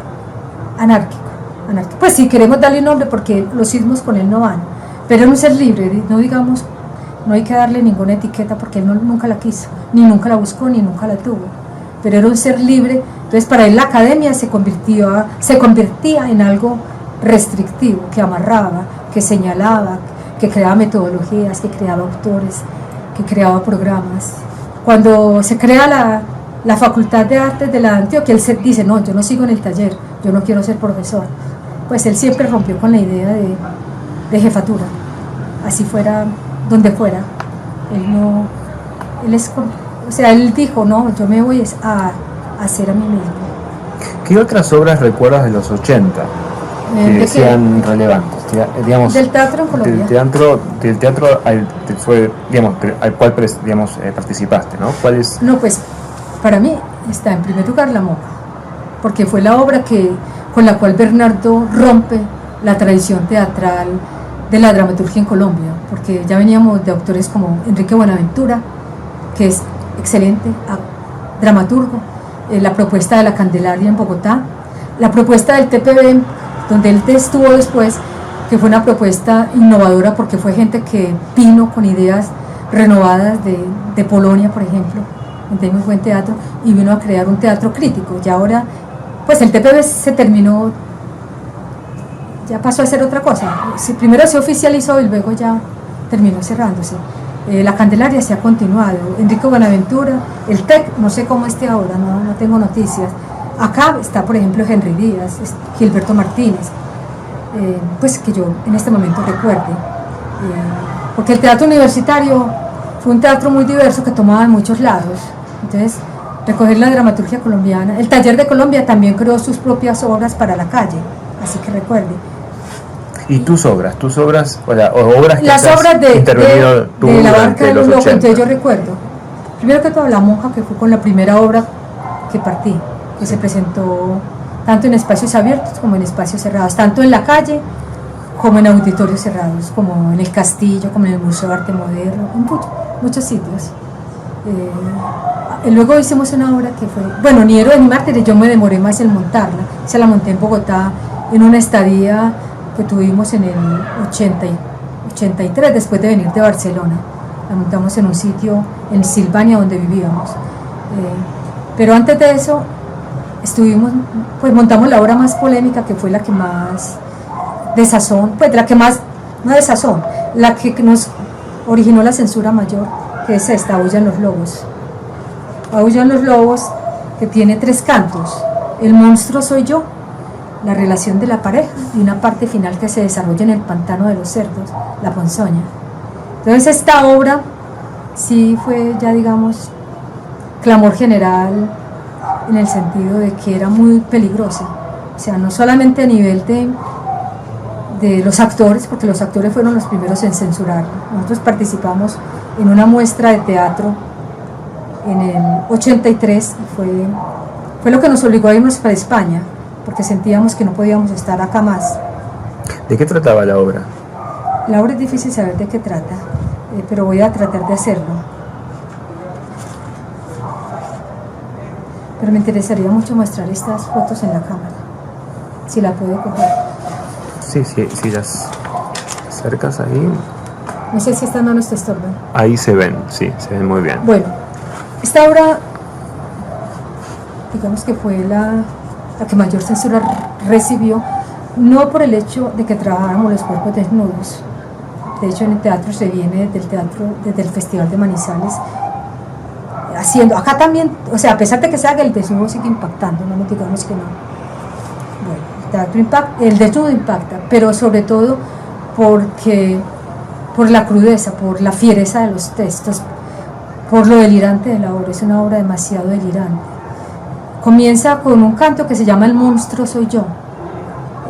anárquico. Pues sí, queremos darle un nombre porque los sismos con él no van, pero era un ser libre, no digamos, no hay que darle ninguna etiqueta porque él nunca la quiso, ni nunca la buscó, ni nunca la tuvo, pero era un ser libre. Entonces para él la academia se convertía en algo restrictivo, que amarraba, que señalaba, que creaba metodologías, que creaba autores, que creaba programas. Cuando se crea la Facultad de Artes de la Antioquia, él dice, no, yo no sigo en el taller, yo no quiero ser profesor. Pues él siempre rompió con la idea de jefatura, así fuera, donde fuera. Él dijo, no, yo me voy a hacer a mí mismo. ¿Qué otras obras recuerdas de los 80 que sean relevantes? Digamos, del teatro en Colombia. Del teatro al cual participaste, ¿no? ¿Cuál es? No, pues para mí está en primer lugar La Monja, porque fue la obra con la cual Bernardo rompe la tradición teatral de la dramaturgia en Colombia, porque ya veníamos de autores como Enrique Buenaventura, que es excelente dramaturgo, la propuesta de la Candelaria en Bogotá, la propuesta del TPB, donde él estuvo después, que fue una propuesta innovadora porque fue gente que vino con ideas renovadas de Polonia, por ejemplo, donde hay muy buen teatro, y vino a crear un teatro crítico. Y ahora, pues el TPB se terminó, ya pasó a ser otra cosa. Primero se oficializó y luego ya terminó cerrándose. La Candelaria se ha continuado, Enrique Buenaventura, el TEC, no sé cómo esté ahora, no tengo noticias. Acá está, por ejemplo, Henry Díaz, Gilberto Martínez, pues que yo en este momento recuerde, porque el teatro universitario fue un teatro muy diverso que tomaba de muchos lados. Entonces, recoger la dramaturgia colombiana. El Taller de Colombia también creó sus propias obras para la calle, así que recuerde. ¿Y tus obras o obras que las obras intervenido tú de La Barca de los Locos? 80? Entonces yo recuerdo, primero que todo, La Monja, que fue con la primera obra que partí, que se presentó tanto en espacios abiertos como en espacios cerrados, tanto en la calle como en auditorios cerrados, como en el Castillo, como en el Museo de Arte Moderno, en muchos sitios. Luego hicimos una obra que fue, ni Héroes ni Mártires, yo me demoré más en montarla, se la monté en Bogotá en una estadía que tuvimos en el 83, después de venir de Barcelona. La montamos en un sitio en Silvania donde vivíamos, pero antes de eso montamos la obra más polémica, que fue la que más desazón, la que nos originó la censura mayor, que es esta, Aúllan los lobos. Aúllan los lobos, que tiene 3 cantos: el monstruo soy yo, la relación de la pareja y una parte final que se desarrolla en el pantano de los cerdos, la ponzoña. Entonces esta obra sí fue ya, digamos, clamor general en el sentido de que era muy peligrosa, o sea, no solamente a nivel de los actores, porque los actores fueron los primeros en censurarla. Nosotros participamos en una muestra de teatro en el 83 y fue lo que nos obligó a irnos para España, porque sentíamos que no podíamos estar acá más. ¿De qué trataba la obra? La obra es difícil saber de qué trata, pero voy a tratar de hacerlo. Pero me interesaría mucho mostrar estas fotos en la cámara, si la puedo coger. Sí, si las acercas ahí. No sé si estas manos te estorban. Ahí se ven, sí, se ven muy bien. Bueno, esta obra, digamos que fue la que mayor censura recibió, no por el hecho de que trabajáramos los cuerpos desnudos. De hecho, en el teatro se viene desde el Festival de Manizales, haciendo, acá también, o sea, a pesar de que se haga, el desnudo sigue impactando, no nos digamos que no. Bueno, el teatro impacta, el desnudo impacta, pero sobre todo por la crudeza, por la fiereza de los textos, por lo delirante de la obra. Es una obra demasiado delirante. Comienza con un canto que se llama El monstruo soy yo.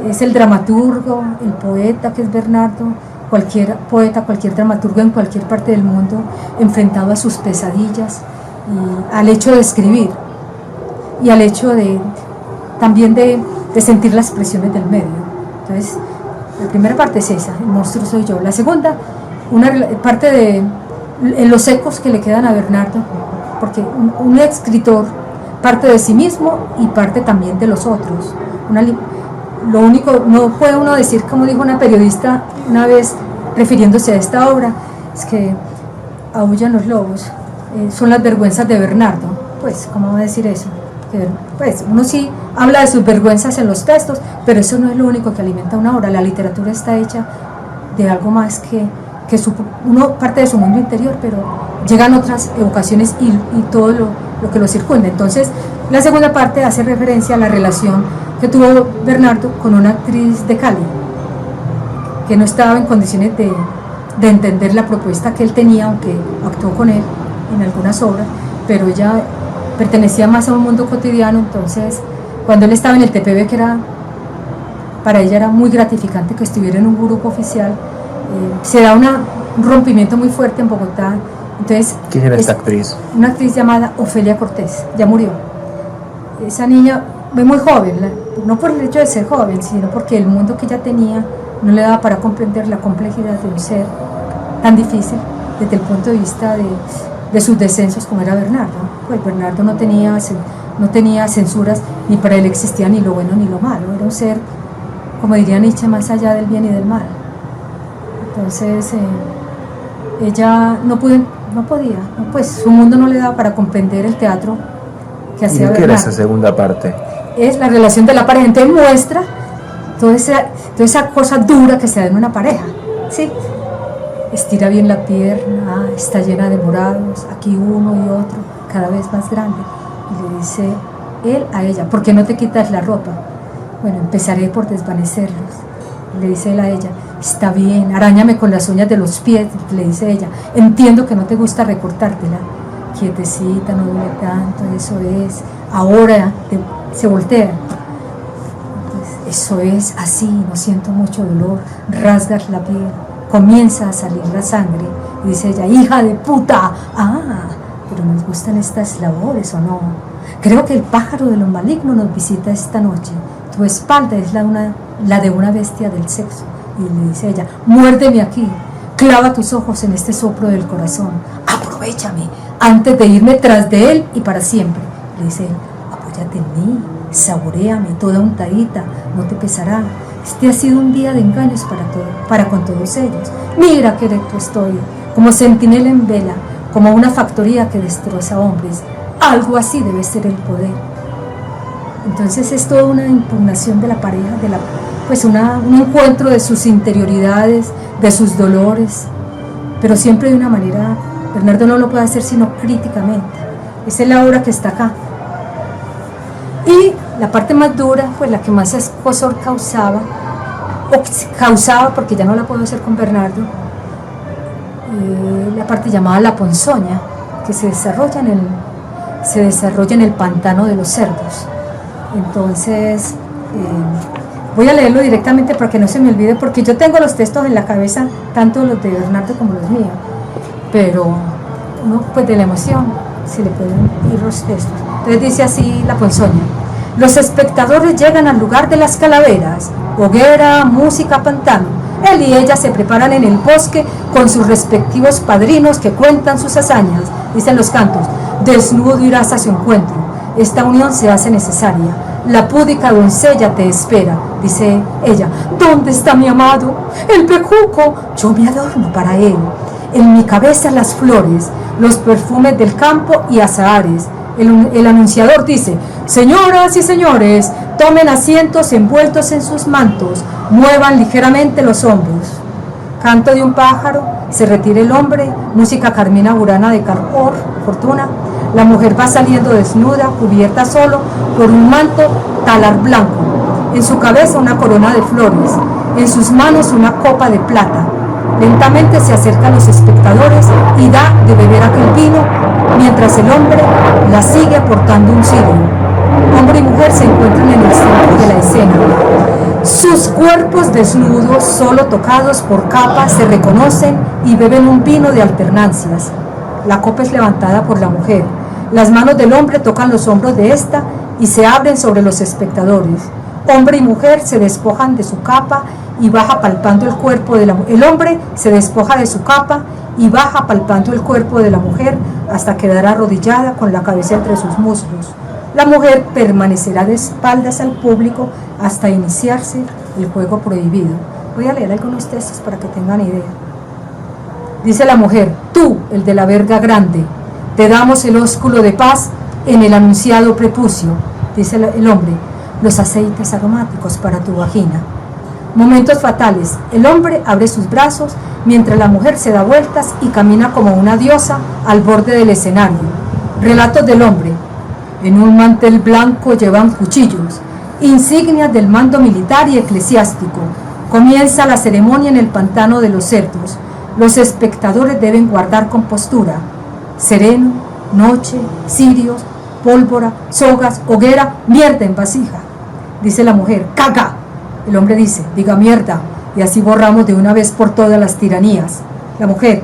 Es el dramaturgo, el poeta que es Bernardo, cualquier poeta, cualquier dramaturgo en cualquier parte del mundo, enfrentado a sus pesadillas y al hecho de escribir y al hecho también de sentir las presiones del medio. Entonces, la primera parte es esa, el monstruo soy yo. La segunda, una parte de los ecos que le quedan a Bernardo, porque un escritor parte de sí mismo y parte también de los otros. Lo único, no puede uno decir, como dijo una periodista una vez refiriéndose a esta obra, es que aúllan los lobos, son las vergüenzas de Bernardo. Pues, ¿cómo va a decir eso? Pues uno sí habla de sus vergüenzas en los textos, pero eso no es lo único que alimenta una obra. La literatura está hecha de algo más que uno parte de su mundo interior, pero llegan otras evocaciones y todo lo que lo circunda. Entonces, la segunda parte hace referencia a la relación que tuvo Bernardo con una actriz de Cali, que no estaba en condiciones de entender la propuesta que él tenía, aunque actuó con él en algunas obras, pero ella pertenecía más a un mundo cotidiano. Entonces, cuando él estaba en el TPB, que para ella era muy gratificante que estuviera en un grupo oficial, se da un rompimiento muy fuerte en Bogotá. Entonces, ¿quién era esta actriz? Una actriz llamada Ofelia Cortés, ya murió. Esa niña fue muy joven, no por el hecho de ser joven, sino porque el mundo que ella tenía no le daba para comprender la complejidad de un ser tan difícil desde el punto de vista de sus descensos como era Bernardo. Pues Bernardo no tenía censuras, ni para él existía ni lo bueno ni lo malo, era un ser, como diría Nietzsche, más allá del bien y del mal. Entonces ella no podía, pues su mundo no le daba para comprender el teatro que hacía Bernardo. ¿Y qué era esa segunda parte? Es la relación de la pareja. Entonces muestra toda esa cosa dura que se da en una pareja, ¿sí? Estira bien la pierna, está llena de morados, aquí uno y otro, cada vez más grande. Y le dice él a ella, ¿por qué no te quitas la ropa? Bueno, empezaré por desvanecerlos. Le dice él a ella, está bien, arañame con las uñas de los pies, le dice ella, entiendo que no te gusta recortártela, quietecita, no duele tanto, eso es, ahora se voltea, pues, eso es así, no siento mucho dolor, rasgas la piel, comienza a salir la sangre, y dice ella, hija de puta, pero nos gustan estas labores o no, creo que el pájaro de lo maligno nos visita esta noche, tu espalda es la de una bestia del sexo. Y le dice ella, muérdeme aquí, clava tus ojos en este soplo del corazón, aprovéchame antes de irme tras de él y para siempre. Le dice él, apóyate en mí, saboréame, toda untadita, no te pesará. Este ha sido un día de engaños para con todos ellos. Mira qué erecto estoy, como centinela en vela, como una factoría que destroza hombres. Algo así debe ser el poder. Entonces es toda una impugnación de la pareja, pues un encuentro de sus interioridades, de sus dolores, pero siempre de una manera, Bernardo no lo puede hacer sino críticamente. Esa es la obra que está acá. Y la parte más dura, pues la que más escozor causaba porque ya no la puedo hacer con Bernardo, la parte llamada La Ponzoña, que se desarrolla se desarrolla en el pantano de los cerdos. Entonces, voy a leerlo directamente para que no se me olvide, porque yo tengo los textos en la cabeza, tanto los de Bernardo como los míos, pero uno, pues de la emoción, se le pueden ir los textos. Entonces dice así la ponzoña: los espectadores llegan al lugar de las calaveras, hoguera, música, pantano. Él y ella se preparan en el bosque con sus respectivos padrinos que cuentan sus hazañas. Dicen los cantos: desnudo irás a su encuentro, esta unión se hace necesaria, la púdica doncella te espera. Dice ella: ¿dónde está mi amado? El bejuco, yo me adorno para él. En mi cabeza las flores, los perfumes del campo y azahares. El anunciador dice: señoras y señores, tomen asientos envueltos en sus mantos, muevan ligeramente los hombros. Canto de un pájaro, se retira el hombre, música Carmina Burana de Carpor, Fortuna. La mujer va saliendo desnuda, cubierta solo por un manto talar blanco. En su cabeza una corona de flores, en sus manos una copa de plata. Lentamente se acerca a los espectadores y da de beber aquel vino, mientras el hombre la sigue aportando un cirio. Hombre y mujer se encuentran en el centro de la escena. Sus cuerpos desnudos, solo tocados por capas, se reconocen y beben un vino de alternancias. La copa es levantada por la mujer. Las manos del hombre tocan los hombros de ésta y se abren sobre los espectadores. Hombre y mujer se despojan de su capa y baja palpando el cuerpo de la mujer. El hombre se despoja de su capa y baja palpando el cuerpo de la mujer hasta quedar arrodillada con la cabeza entre sus muslos. La mujer permanecerá de espaldas al público hasta iniciarse el juego prohibido. Voy a leer algunos textos para que tengan idea. Dice la mujer: tú, el de la verga grande, te damos el ósculo de paz en el anunciado prepucio. Dice el hombre: los aceites aromáticos para tu vagina. Momentos fatales: el hombre abre sus brazos mientras la mujer se da vueltas y camina como una diosa al borde del escenario. Relatos del hombre: en un mantel blanco llevan cuchillos, insignias del mando militar y eclesiástico. Comienza la ceremonia en el pantano de los cerdos. Los espectadores deben guardar compostura. Sereno, noche, cirios, pólvora, sogas, hoguera, mierda en vasija. Dice la mujer: caga. El hombre dice: diga mierda, y así borramos de una vez por todas las tiranías. La mujer: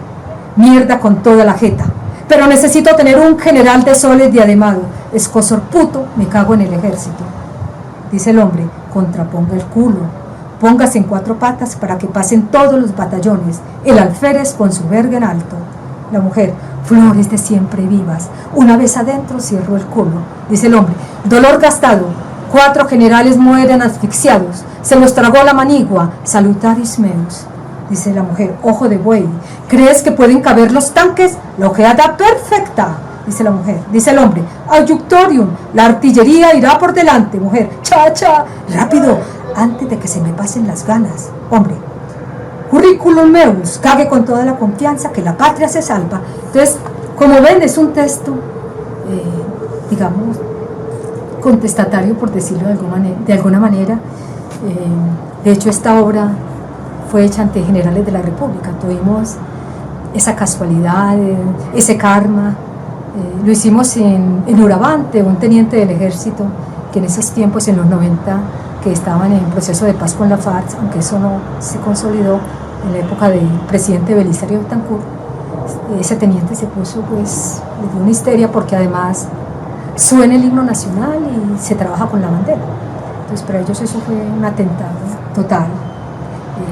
mierda con toda la jeta. Pero necesito tener un general de soles diademado. Escosor puto, me cago en el ejército. Dice el hombre: contraponga el culo. Póngase en cuatro patas para que pasen todos los batallones. El alférez con su verga en alto. La mujer: flores de siempre vivas. Una vez adentro cierro el culo. Dice el hombre: dolor gastado. 4 generales mueren asfixiados. Se los tragó la manigua. Salutaris meus. Dice la mujer: ojo de buey. ¿Crees que pueden caber los tanques? La ojeada perfecta. Dice la mujer. Dice el hombre: ayuctorium. La artillería irá por delante. Mujer: cha cha. Rápido, antes de que se me pasen las ganas. Hombre: curriculum meus. Cague con toda la confianza que la patria se salva. Entonces, como ven, es un texto, digamos, contestatario, por decirlo de alguna manera. De hecho, esta obra fue hecha ante generales de la República. Tuvimos esa casualidad, ese karma. Lo hicimos en Urabante, un teniente del ejército que en esos tiempos, en los 90, que estaban en proceso de paz con la FARC, aunque eso no se consolidó en la época del presidente Belisario Betancur. Ese teniente se puso, pues, le dio una histeria porque además suena el himno nacional y se trabaja con la bandera. Entonces para ellos eso fue un atentado total.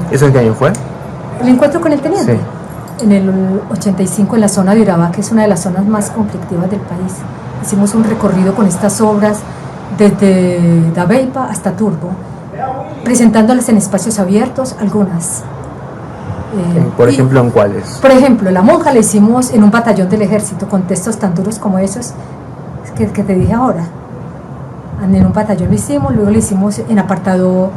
¿Eso en qué año fue? El encuentro con el teniente. Sí. En el 85, en la zona de Urabá, que es una de las zonas más conflictivas del país. Hicimos un recorrido con estas obras desde Dabeipa hasta Turbo, presentándolas en espacios abiertos, algunas. Por ejemplo, ¿en cuáles? Por ejemplo, La Monja la hicimos en un batallón del ejército, con textos tan duros como esos que te dije ahora. En un batallón lo hicimos, luego lo hicimos en apartado,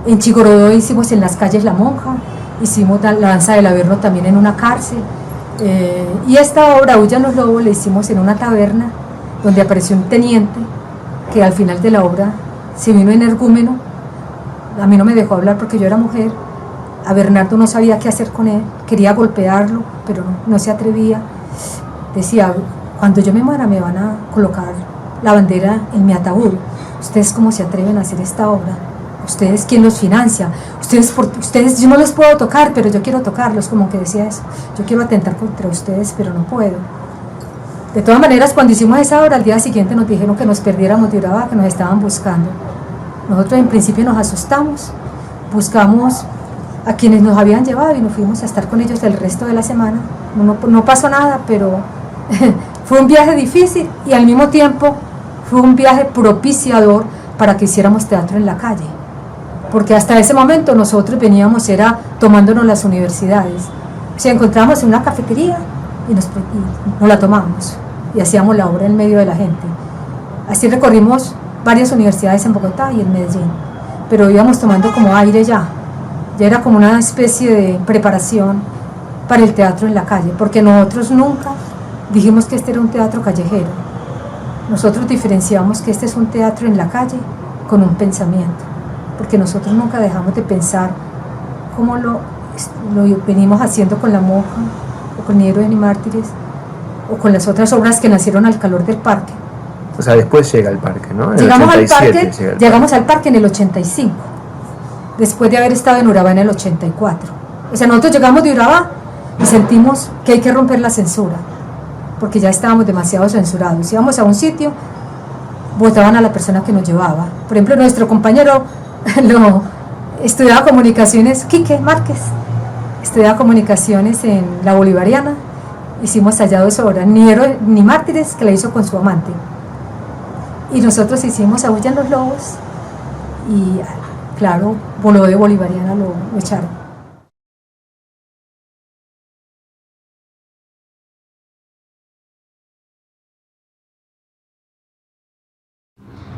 en Chigorodó hicimos en las calles La Monja, hicimos la danza del Averno también en una cárcel, y esta obra, Huyan los Lobos, la hicimos en una taberna donde apareció un teniente que al final de la obra se vino energúmeno. A mí no me dejó hablar porque yo era mujer. A Bernardo no sabía qué hacer con él, quería golpearlo, pero no se atrevía. Decía: cuando yo me muera me van a colocar la bandera en mi ataúd. ¿Ustedes cómo se atreven a hacer esta obra? ¿Ustedes quién los financia? Ustedes yo no los puedo tocar, pero yo quiero tocarlos, como que decía eso. Yo quiero atentar contra ustedes, pero no puedo. De todas maneras, cuando hicimos esa obra, al día siguiente nos dijeron que nos perdiéramos de Urabá, que nos estaban buscando. Nosotros en principio nos asustamos, buscamos a quienes nos habían llevado y nos fuimos a estar con ellos el resto de la semana. No pasó nada, pero fue un viaje difícil y al mismo tiempo fue un viaje propiciador para que hiciéramos teatro en la calle. Porque hasta ese momento nosotros veníamos tomándonos las universidades. O sea, encontramos en una cafetería y nos la tomamos y hacíamos la obra en medio de la gente. Así recorrimos varias universidades en Bogotá y en Medellín, pero íbamos tomando como aire ya era como una especie de preparación para el teatro en la calle, porque nosotros nunca dijimos que este era un teatro callejero. Nosotros diferenciamos que este es un teatro en la calle con un pensamiento, porque nosotros nunca dejamos de pensar como lo venimos haciendo con La Monja, o con Ni Héroes ni Mártires, o con las otras obras que nacieron al calor del parque. O sea, después llega el parque, ¿no? Llegamos al parque en el 85, después de haber estado en Urabá en el 84. O sea, nosotros llegamos de Urabá y sentimos que hay que romper la censura, porque ya estábamos demasiado censurados. Íbamos a un sitio, votaban a la persona que nos llevaba. Por ejemplo, nuestro compañero estudiaba comunicaciones, Quique Márquez, estudiaba comunicaciones en la Bolivariana. Hicimos allá 2 obras, Ni Héroes ni Mártires, que la hizo con su amante. Y nosotros hicimos Aúllan los lobos y, claro, voló de Bolivariana, lo echaron.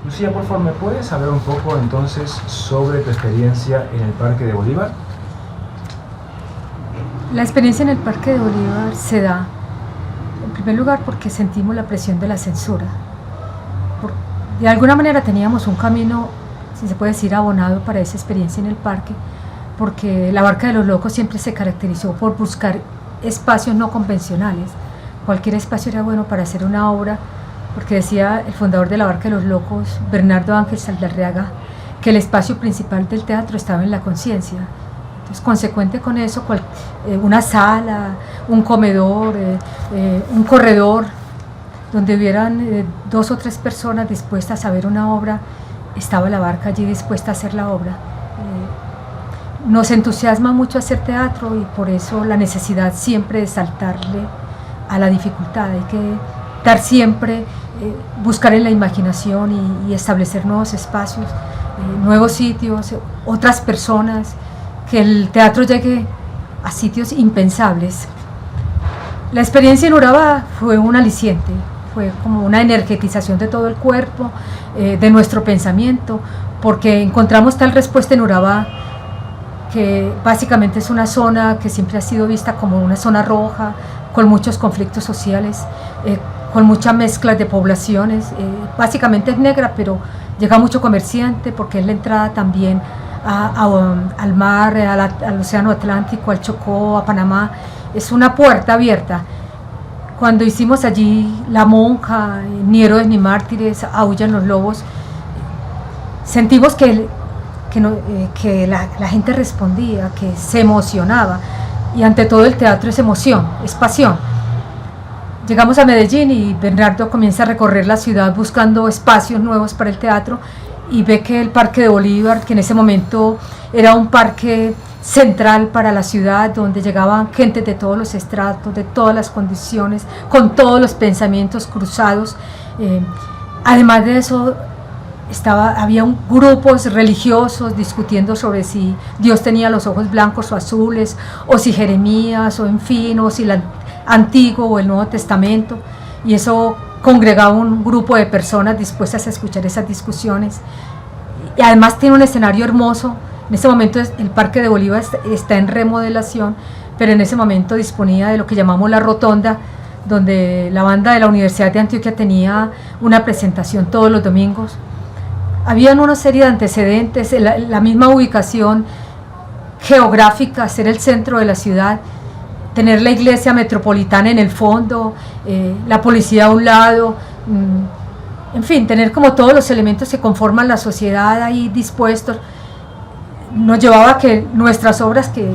Lucía, por favor, ¿me puedes hablar un poco entonces sobre tu experiencia en el Parque de Bolívar? La experiencia en el Parque de Bolívar se da, en primer lugar, porque sentimos la presión de la censura. De alguna manera teníamos un camino, si se puede decir, abonado para esa experiencia en el parque, porque la Barca de los Locos siempre se caracterizó por buscar espacios no convencionales. Cualquier espacio era bueno para hacer una obra, porque decía el fundador de la Barca de los Locos, Bernardo Ángel Saldarriaga, que el espacio principal del teatro estaba en la conciencia. Entonces, consecuente con eso, una sala, un comedor, un corredor, donde hubieran 2 o 3 personas dispuestas a ver una obra, estaba la Barca allí dispuesta a hacer la obra. Nos entusiasma mucho hacer teatro y por eso la necesidad siempre de saltarle a la dificultad. Hay que dar siempre, buscar en la imaginación y establecer nuevos espacios, nuevos sitios, otras personas, que el teatro llegue a sitios impensables. La experiencia en Urabá fue un aliciente, fue como una energetización de todo el cuerpo, de nuestro pensamiento, porque encontramos tal respuesta en Urabá, que básicamente es una zona que siempre ha sido vista como una zona roja, con muchos conflictos sociales, con mucha mezcla de poblaciones. Básicamente es negra, pero llega mucho comerciante porque es la entrada también al mar, al océano Atlántico, al Chocó, a Panamá. Es una puerta abierta. Cuando hicimos allí La Monja, Ni Héroes ni Mártires, Aúllan los lobos, sentimos que la gente respondía, que se emocionaba, y ante todo el teatro es emoción, es pasión. Llegamos a Medellín y Bernardo comienza a recorrer la ciudad buscando espacios nuevos para el teatro y ve que el Parque de Bolívar, que en ese momento era un parque central para la ciudad, donde llegaban gente de todos los estratos, de todas las condiciones, con todos los pensamientos cruzados. Además de eso, había grupos religiosos discutiendo sobre si Dios tenía los ojos blancos o azules, o si Jeremías, o en fin, o si el Antiguo o el Nuevo Testamento, y eso congregaba un grupo de personas dispuestas a escuchar esas discusiones. Y además tiene un escenario hermoso. En ese momento el Parque de Bolívar está en remodelación, pero en ese momento disponía de lo que llamamos la rotonda, donde la banda de la Universidad de Antioquia tenía una presentación todos los domingos. Habían una serie de antecedentes, la misma ubicación geográfica, ser el centro de la ciudad, tener la iglesia metropolitana en el fondo, la policía a un lado, en fin, tener como todos los elementos que conforman la sociedad ahí dispuestos, nos llevaba a que nuestras obras, que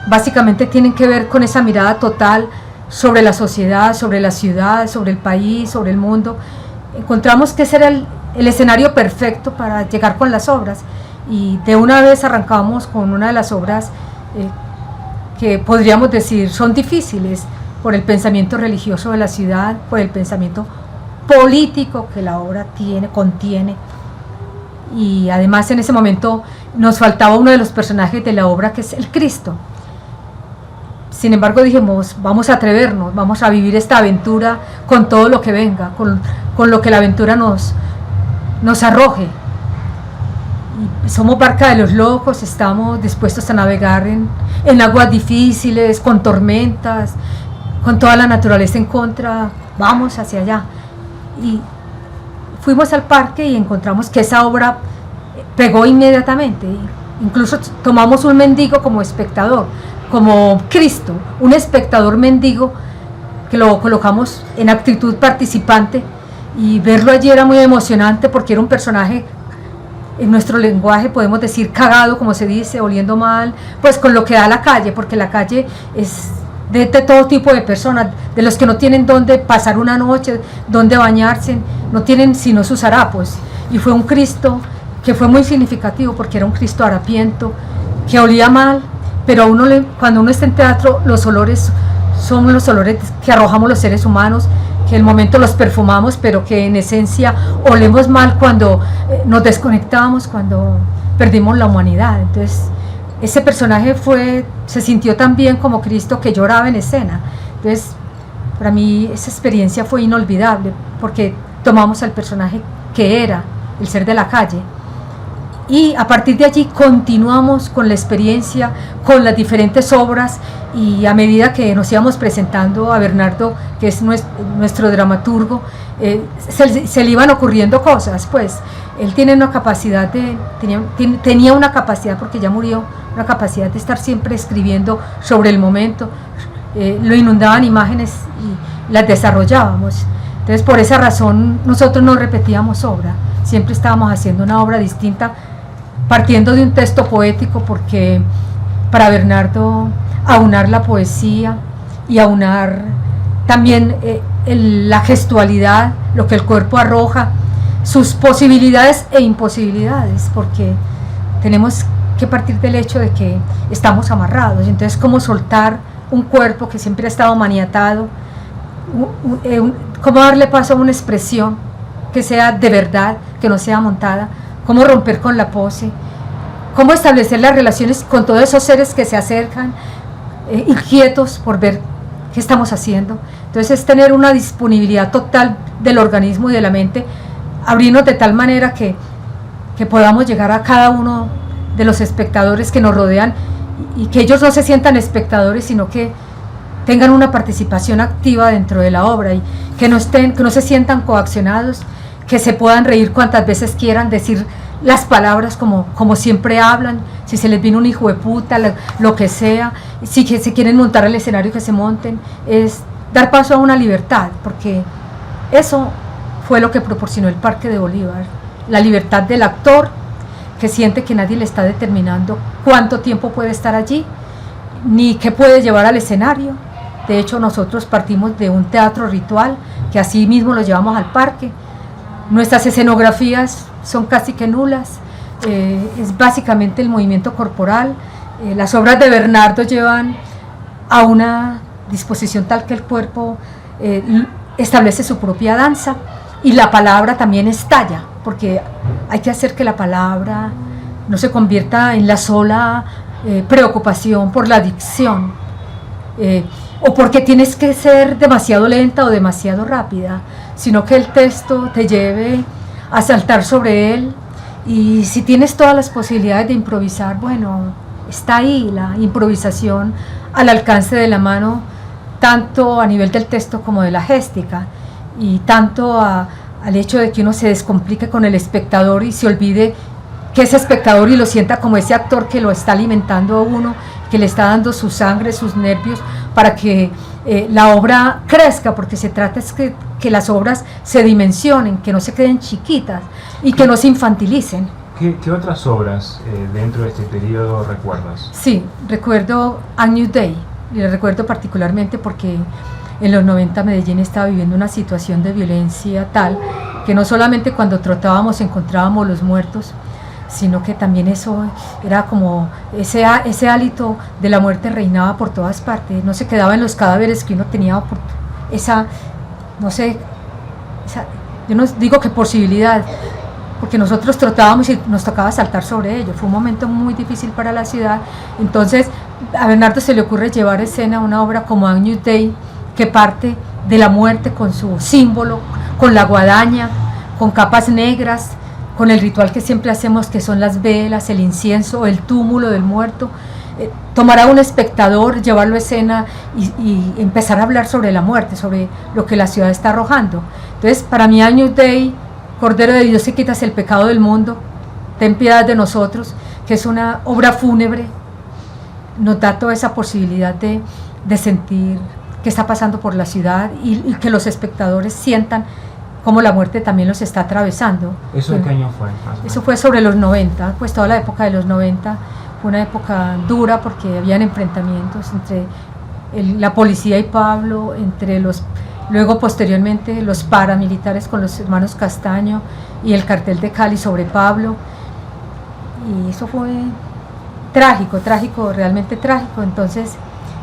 básicamente tienen que ver con esa mirada total sobre la sociedad, sobre la ciudad, sobre el país, sobre el mundo, encontramos que ese era el escenario perfecto para llegar con las obras, y de una vez arrancamos con una de las obras que podríamos decir son difíciles por el pensamiento religioso de la ciudad, por el pensamiento político que la obra contiene, y además en ese momento nos faltaba uno de los personajes de la obra, que es el Cristo. Sin embargo dijimos, vamos a atrevernos, vamos a vivir esta aventura con todo lo que venga, con lo que la aventura nos arroje. Y somos barca de los locos, estamos dispuestos a navegar en aguas difíciles, con tormentas, con toda la naturaleza en contra, vamos hacia allá. Y fuimos al parque y encontramos que esa obra pegó inmediatamente. Incluso tomamos un mendigo como espectador, como Cristo, un espectador mendigo, que lo colocamos en actitud participante, y verlo allí era muy emocionante porque era un personaje, en nuestro lenguaje podemos decir cagado, como se dice, oliendo mal, pues con lo que da la calle, porque la calle es de todo tipo de personas, de los que no tienen dónde pasar una noche, dónde bañarse, no tienen sino sus harapos. Y fue un Cristo que fue muy significativo porque era un Cristo harapiento, que olía mal, pero cuando uno está en teatro, los olores son los olores que arrojamos los seres humanos, que en el momento los perfumamos, pero que en esencia olemos mal cuando nos desconectamos, cuando perdimos la humanidad. Entonces ese personaje se sintió tan bien como Cristo, que lloraba en escena. Entonces para mí esa experiencia fue inolvidable, porque tomamos al personaje que era el ser de la calle, y a partir de allí continuamos con la experiencia, con las diferentes obras, y a medida que nos íbamos presentando a Bernardo, que es nuestro dramaturgo, se le iban ocurriendo cosas. Pues él tiene una capacidad tenía una capacidad, porque ya murió, una capacidad de estar siempre escribiendo sobre el momento, lo inundaban imágenes y las desarrollábamos. Entonces por esa razón nosotros no repetíamos obra, siempre estábamos haciendo una obra distinta, partiendo de un texto poético, porque para Bernardo aunar la poesía y aunar también la gestualidad, lo que el cuerpo arroja, sus posibilidades e imposibilidades, porque tenemos que partir del hecho de que estamos amarrados. Entonces, ¿cómo soltar un cuerpo que siempre ha estado maniatado? ¿Cómo darle paso a una expresión que sea de verdad, que no sea montada? ¿Cómo romper con la pose? ¿Cómo establecer las relaciones con todos esos seres que se acercan, inquietos por ver qué estamos haciendo? Entonces es tener una disponibilidad total del organismo y de la mente, abrirnos de tal manera que podamos llegar a cada uno de los espectadores que nos rodean, y que ellos no se sientan espectadores, sino que tengan una participación activa dentro de la obra, y que no se sientan coaccionados, que se puedan reír cuantas veces quieran, decir las palabras como siempre hablan, si se les vino un hijo de puta, lo que sea, si que se quieren montar al escenario, que se monten. Es dar paso a una libertad, porque eso fue lo que proporcionó el Parque de Bolívar, la libertad del actor, que siente que nadie le está determinando cuánto tiempo puede estar allí, ni qué puede llevar al escenario. De hecho, nosotros partimos de un teatro ritual, que así mismo lo llevamos al parque. Nuestras escenografías son casi que nulas, es básicamente el movimiento corporal. Las obras de Bernardo llevan a una disposición tal que el cuerpo establece su propia danza, y la palabra también estalla, porque hay que hacer que la palabra no se convierta en la sola preocupación por la dicción, o porque tienes que ser demasiado lenta o demasiado rápida, sino que el texto te lleve a saltar sobre él. Y si tienes todas las posibilidades de improvisar, bueno, está ahí la improvisación al alcance de la mano, tanto a nivel del texto como de la géstica, y tanto al hecho de que uno se descomplique con el espectador y se olvide que es espectador, y lo sienta como ese actor que lo está alimentando a uno, que le está dando su sangre, sus nervios, para que la obra crezca, porque se trata es que las obras se dimensionen, que no se queden chiquitas y que no se infantilicen. ¿Qué otras obras dentro de este periodo recuerdas? Sí, recuerdo Agnus Dei, y la recuerdo particularmente porque en los 90 Medellín estaba viviendo una situación de violencia tal que no solamente cuando trotábamos encontrábamos los muertos, sino que también eso era como ese hálito de la muerte reinaba por todas partes, no se quedaba en los cadáveres que uno tenía por yo no digo que posibilidad, porque nosotros trotábamos y nos tocaba saltar sobre ello. Fue un momento muy difícil para la ciudad. Entonces a Bernardo se le ocurre llevar a escena una obra como Agnus Dei, que parte de la muerte con su símbolo, con la guadaña, con capas negras, con el ritual que siempre hacemos, que son las velas, el incienso, el túmulo del muerto. Tomar a un espectador, llevarlo a escena y empezar a hablar sobre la muerte, sobre lo que la ciudad está arrojando. Entonces, para mí Agnus Dei, Cordero de Dios que quitas el pecado del mundo, ten piedad de nosotros, que es una obra fúnebre, nos da toda esa posibilidad de sentir qué está pasando por la ciudad y que los espectadores sientan cómo la muerte también los está atravesando. ¿Eso de qué año fue? Eso fue sobre los 90, pues toda la época de los 90 fue una época dura porque habían enfrentamientos entre la policía y Pablo, luego posteriormente los paramilitares con los hermanos Castaño y el cartel de Cali sobre Pablo, y eso fue trágico, realmente trágico. Entonces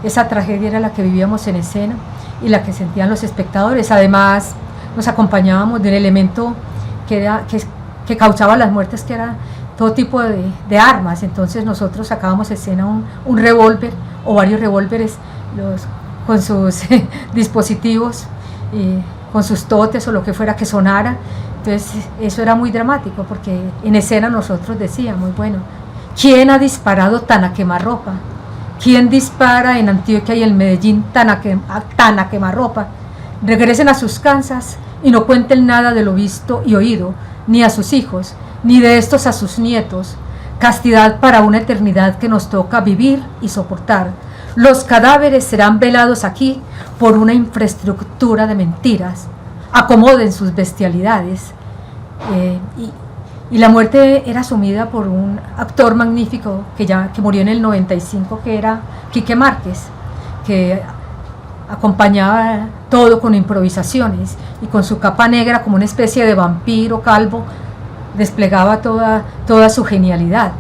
esa tragedia era la que vivíamos en escena y la que sentían los espectadores. Además nos acompañábamos del elemento que causaba las muertes, que era todo tipo de armas. Entonces nosotros sacábamos a escena un revólver o varios revólveres con sus dispositivos, con sus totes o lo que fuera que sonara. Entonces eso era muy dramático, porque en escena nosotros decíamos, bueno, ¿quién ha disparado tan a quemarropa? ¿Quién dispara en Antioquia y en Medellín tan a quemarropa? Regresen a sus casas y no cuenten nada de lo visto y oído, ni a sus hijos, ni de estos a sus nietos. Castidad para una eternidad que nos toca vivir y soportar. Los cadáveres serán velados aquí por una infraestructura de mentiras. Acomoden sus bestialidades. Y la muerte era asumida por un actor magnífico que murió en el 95, que era Quique Márquez, que acompañaba todo con improvisaciones y con su capa negra como una especie de vampiro calvo desplegaba toda su genialidad.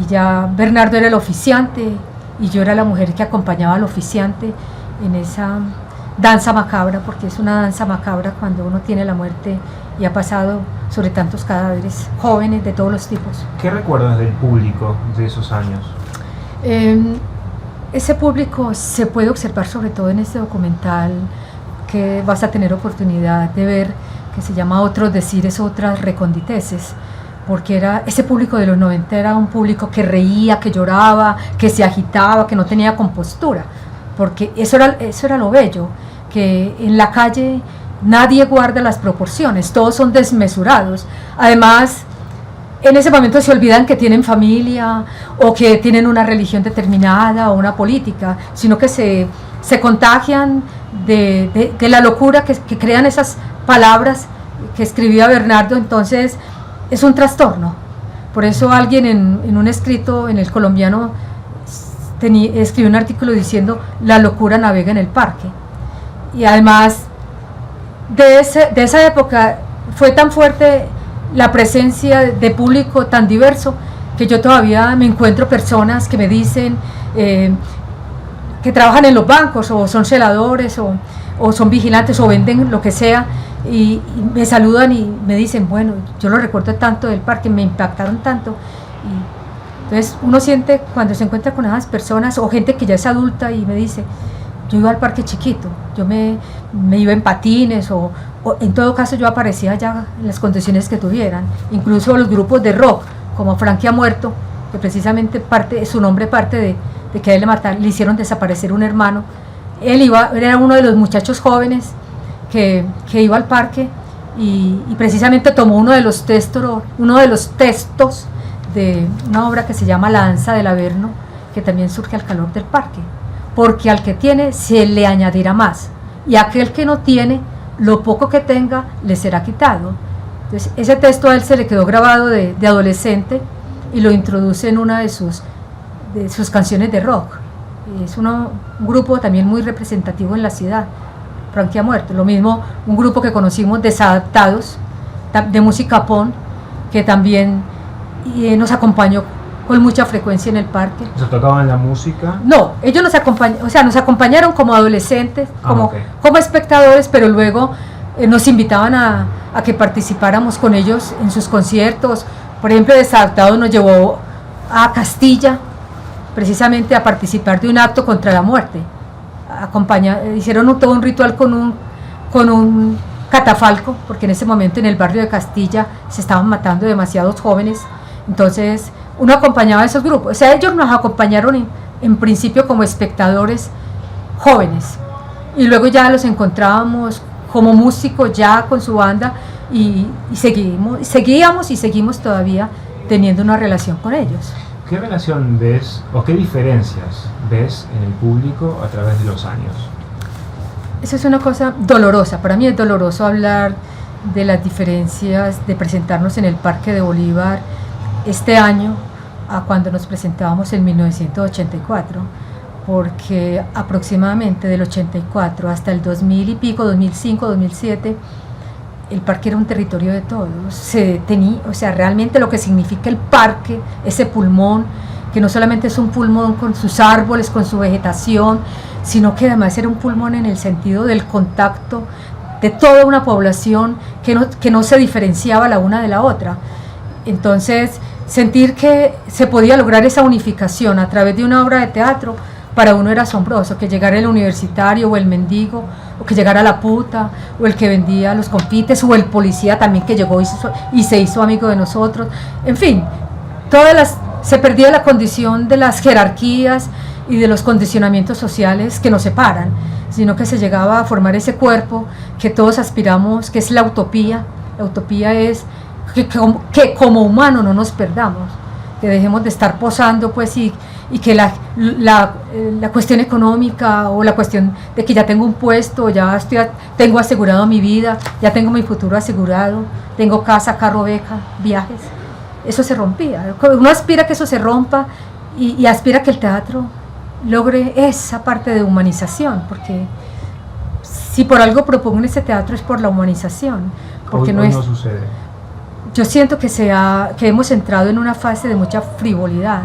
Y ya Bernardo era el oficiante y yo era la mujer que acompañaba al oficiante en esa danza macabra, porque es una danza macabra cuando uno tiene la muerte y ha pasado sobre tantos cadáveres jóvenes de todos los tipos. ¿Qué recuerdas del público de esos años? Ese público se puede observar sobre todo en este documental que vas a tener oportunidad de ver, que se llama Otros Decires, Otras Reconditeces, porque ese público de los 90 era un público que reía, que lloraba, que se agitaba, que no tenía compostura, porque eso era lo bello, que en la calle nadie guarda las proporciones, todos son desmesurados. Además, en ese momento se olvidan que tienen familia o que tienen una religión determinada o una política, sino que se contagian de la locura que crean esas palabras que escribía Bernardo. Entonces es un trastorno. Por eso alguien en un escrito en El Colombiano escribió un artículo diciendo: la locura navega en el parque. Y además de esa época fue tan fuerte la presencia de público tan diverso que yo todavía me encuentro personas que me dicen que trabajan en los bancos o son celadores o son vigilantes o venden lo que sea, y me saludan y me dicen, bueno, yo lo recuerdo tanto del parque, me impactaron tanto. Y entonces uno siente cuando se encuentra con esas personas o gente que ya es adulta y me dice: yo iba al parque chiquito, yo me iba en patines o en todo caso yo aparecía ya en las condiciones que tuvieran. Incluso los grupos de rock como Frankie ha Muerto, que precisamente su nombre parte de que a él le hicieron desaparecer un hermano. Él era uno de los muchachos jóvenes que iba al parque y precisamente tomó uno de los textos de una obra que se llama La Danza del Averno, que también surge al calor del parque. porque al que tiene se le añadirá más, y aquel que no tiene, lo poco que tenga le será quitado. Entonces, ese texto a él se le quedó grabado de adolescente y lo introduce en una de sus canciones de rock. Es un grupo también muy representativo en la ciudad, Franquia Muerto. Lo mismo un grupo que conocimos, Desadaptados, de música punk, que también nos acompañó con mucha frecuencia en el parque. ¿Se tocaban la música? No, ellos nos acompañaron como adolescentes, como espectadores, pero luego nos invitaban a que participáramos con ellos en sus conciertos. Por ejemplo, Desadaptados nos llevó a Castilla, precisamente a participar de un acto contra la muerte. Hicieron todo un ritual con un catafalco, porque en ese momento en el barrio de Castilla se estaban matando demasiados jóvenes. Entonces uno acompañaba a esos grupos, o sea, ellos nos acompañaron en principio como espectadores jóvenes, y luego ya los encontrábamos como músicos ya con su banda, y seguíamos y seguimos todavía teniendo una relación con ellos. ¿Qué relación ves o qué diferencias ves en el público a través de los años? Eso es una cosa dolorosa. Para mí es doloroso hablar de las diferencias de presentarnos en el Parque de Bolívar este año a cuando nos presentábamos en 1984, porque aproximadamente del 84 hasta el 2000 y pico, 2005, 2007, el parque era un territorio de todos. O sea, realmente lo que significa el parque, ese pulmón, que no solamente es un pulmón con sus árboles, con su vegetación, sino que además era un pulmón en el sentido del contacto de toda una población que no se diferenciaba la una de la otra. Entonces, sentir que se podía lograr esa unificación a través de una obra de teatro, para uno era asombroso, que llegara el universitario o el mendigo, o que llegara la puta, o el que vendía los confites, o el policía también que llegó y se hizo amigo de nosotros. En fin, se perdía la condición de las jerarquías y de los condicionamientos sociales que nos separan, sino que se llegaba a formar ese cuerpo que todos aspiramos, que es la utopía. La utopía es que como humano no nos perdamos, que dejemos de estar posando, pues, y que la cuestión económica, o la cuestión de que ya tengo un puesto, tengo asegurado mi vida, ya tengo mi futuro asegurado, tengo casa, carro, beca, viajes, eso se rompía. Uno aspira que eso se rompa, y aspira que el teatro logre esa parte de humanización, porque si por algo propongo ese teatro es por la humanización, porque hoy no sucede. Yo siento que hemos entrado en una fase de mucha frivolidad.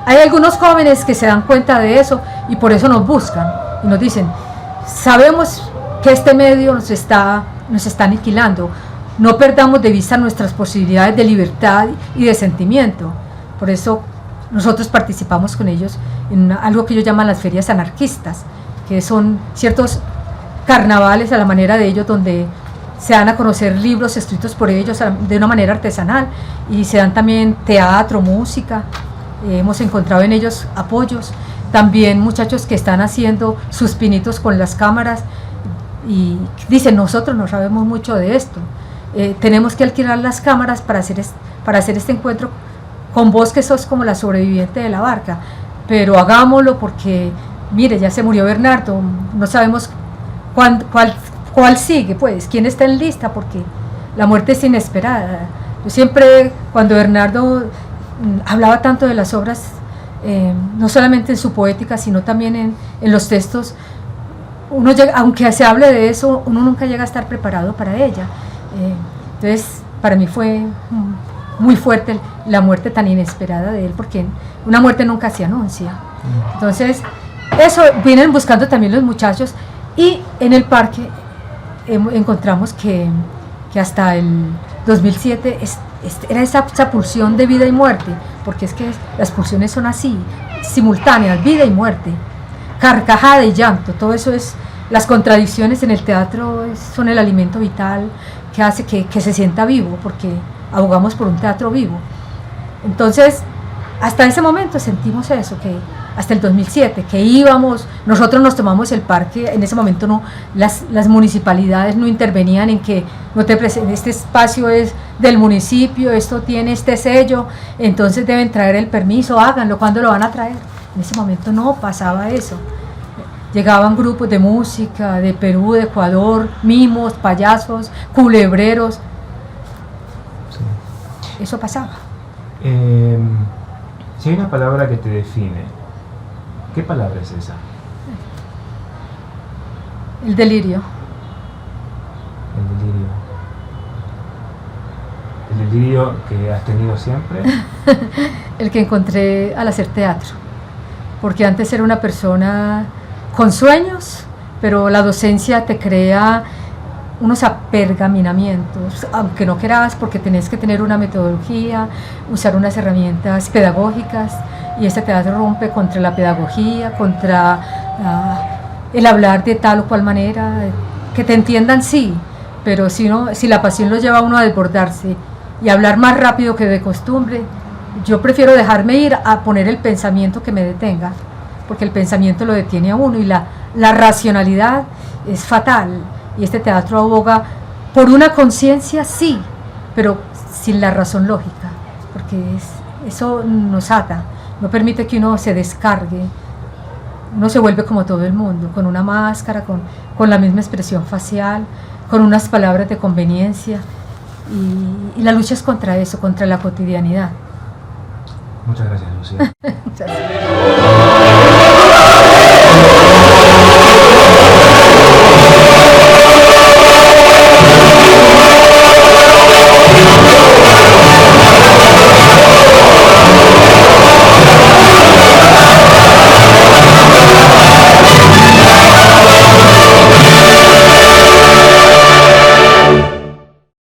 Hay algunos jóvenes que se dan cuenta de eso y por eso nos buscan y nos dicen: sabemos que este medio nos está aniquilando, no perdamos de vista nuestras posibilidades de libertad y de sentimiento. Por eso nosotros participamos con ellos en algo que ellos llaman las ferias anarquistas, que son ciertos carnavales a la manera de ellos, donde se dan a conocer libros escritos por ellos de una manera artesanal, y se dan también teatro, música. Hemos encontrado en ellos apoyos, también muchachos que están haciendo sus pinitos con las cámaras y dicen: nosotros no sabemos mucho de esto, tenemos que alquilar las cámaras para hacer este encuentro con vos, que sos como la sobreviviente de la barca, pero hagámoslo porque, mire, ya se murió Bernardo, no sabemos cuál sigue, pues, quién está en lista, porque la muerte es inesperada. Yo siempre, cuando Bernardo hablaba tanto de las obras, no solamente en su poética, sino también en los textos, aunque se hable de eso, uno nunca llega a estar preparado para ella. Entonces, para mí fue muy fuerte la muerte tan inesperada de él, porque una muerte nunca se anuncia. Entonces, eso vienen buscando también los muchachos, y en el parque encontramos que hasta el 2007 era esa pulsión de vida y muerte, porque es que las pulsiones son así, simultáneas, vida y muerte, carcajada y llanto. Todo eso las contradicciones en el teatro son el alimento vital que hace que se sienta vivo, porque abogamos por un teatro vivo. Entonces, hasta ese momento sentimos eso, que hasta el 2007, que nosotros nos tomamos el parque. En ese momento las municipalidades no intervenían en que este espacio es del municipio, esto tiene este sello, entonces deben traer el permiso, háganlo. ¿Cuándo lo van a traer? En ese momento no pasaba eso. Llegaban grupos de música de Perú, de Ecuador, mimos, payasos, culebreros. Sí. Eso pasaba. Si hay una palabra que te define, ¿qué palabra es esa? El delirio. El delirio. ¿El delirio que has tenido siempre? El que encontré al hacer teatro. Porque antes era una persona con sueños, pero la docencia te crea unos apergaminamientos, aunque no quieras, porque tenés que tener una metodología, usar unas herramientas pedagógicas, y este teatro rompe contra la pedagogía, contra el hablar de tal o cual manera, que te entiendan sí, pero si la pasión lo lleva a uno a desbordarse y hablar más rápido que de costumbre, yo prefiero dejarme ir a poner el pensamiento que me detenga, porque el pensamiento lo detiene a uno y la racionalidad es fatal. Y este teatro aboga por una conciencia, sí, pero sin la razón lógica, porque eso nos ata, no permite que uno se descargue, uno se vuelve como todo el mundo, con una máscara, con la misma expresión facial, con unas palabras de conveniencia, y la lucha es contra eso, contra la cotidianidad. Muchas gracias, Lucía. Muchas gracias.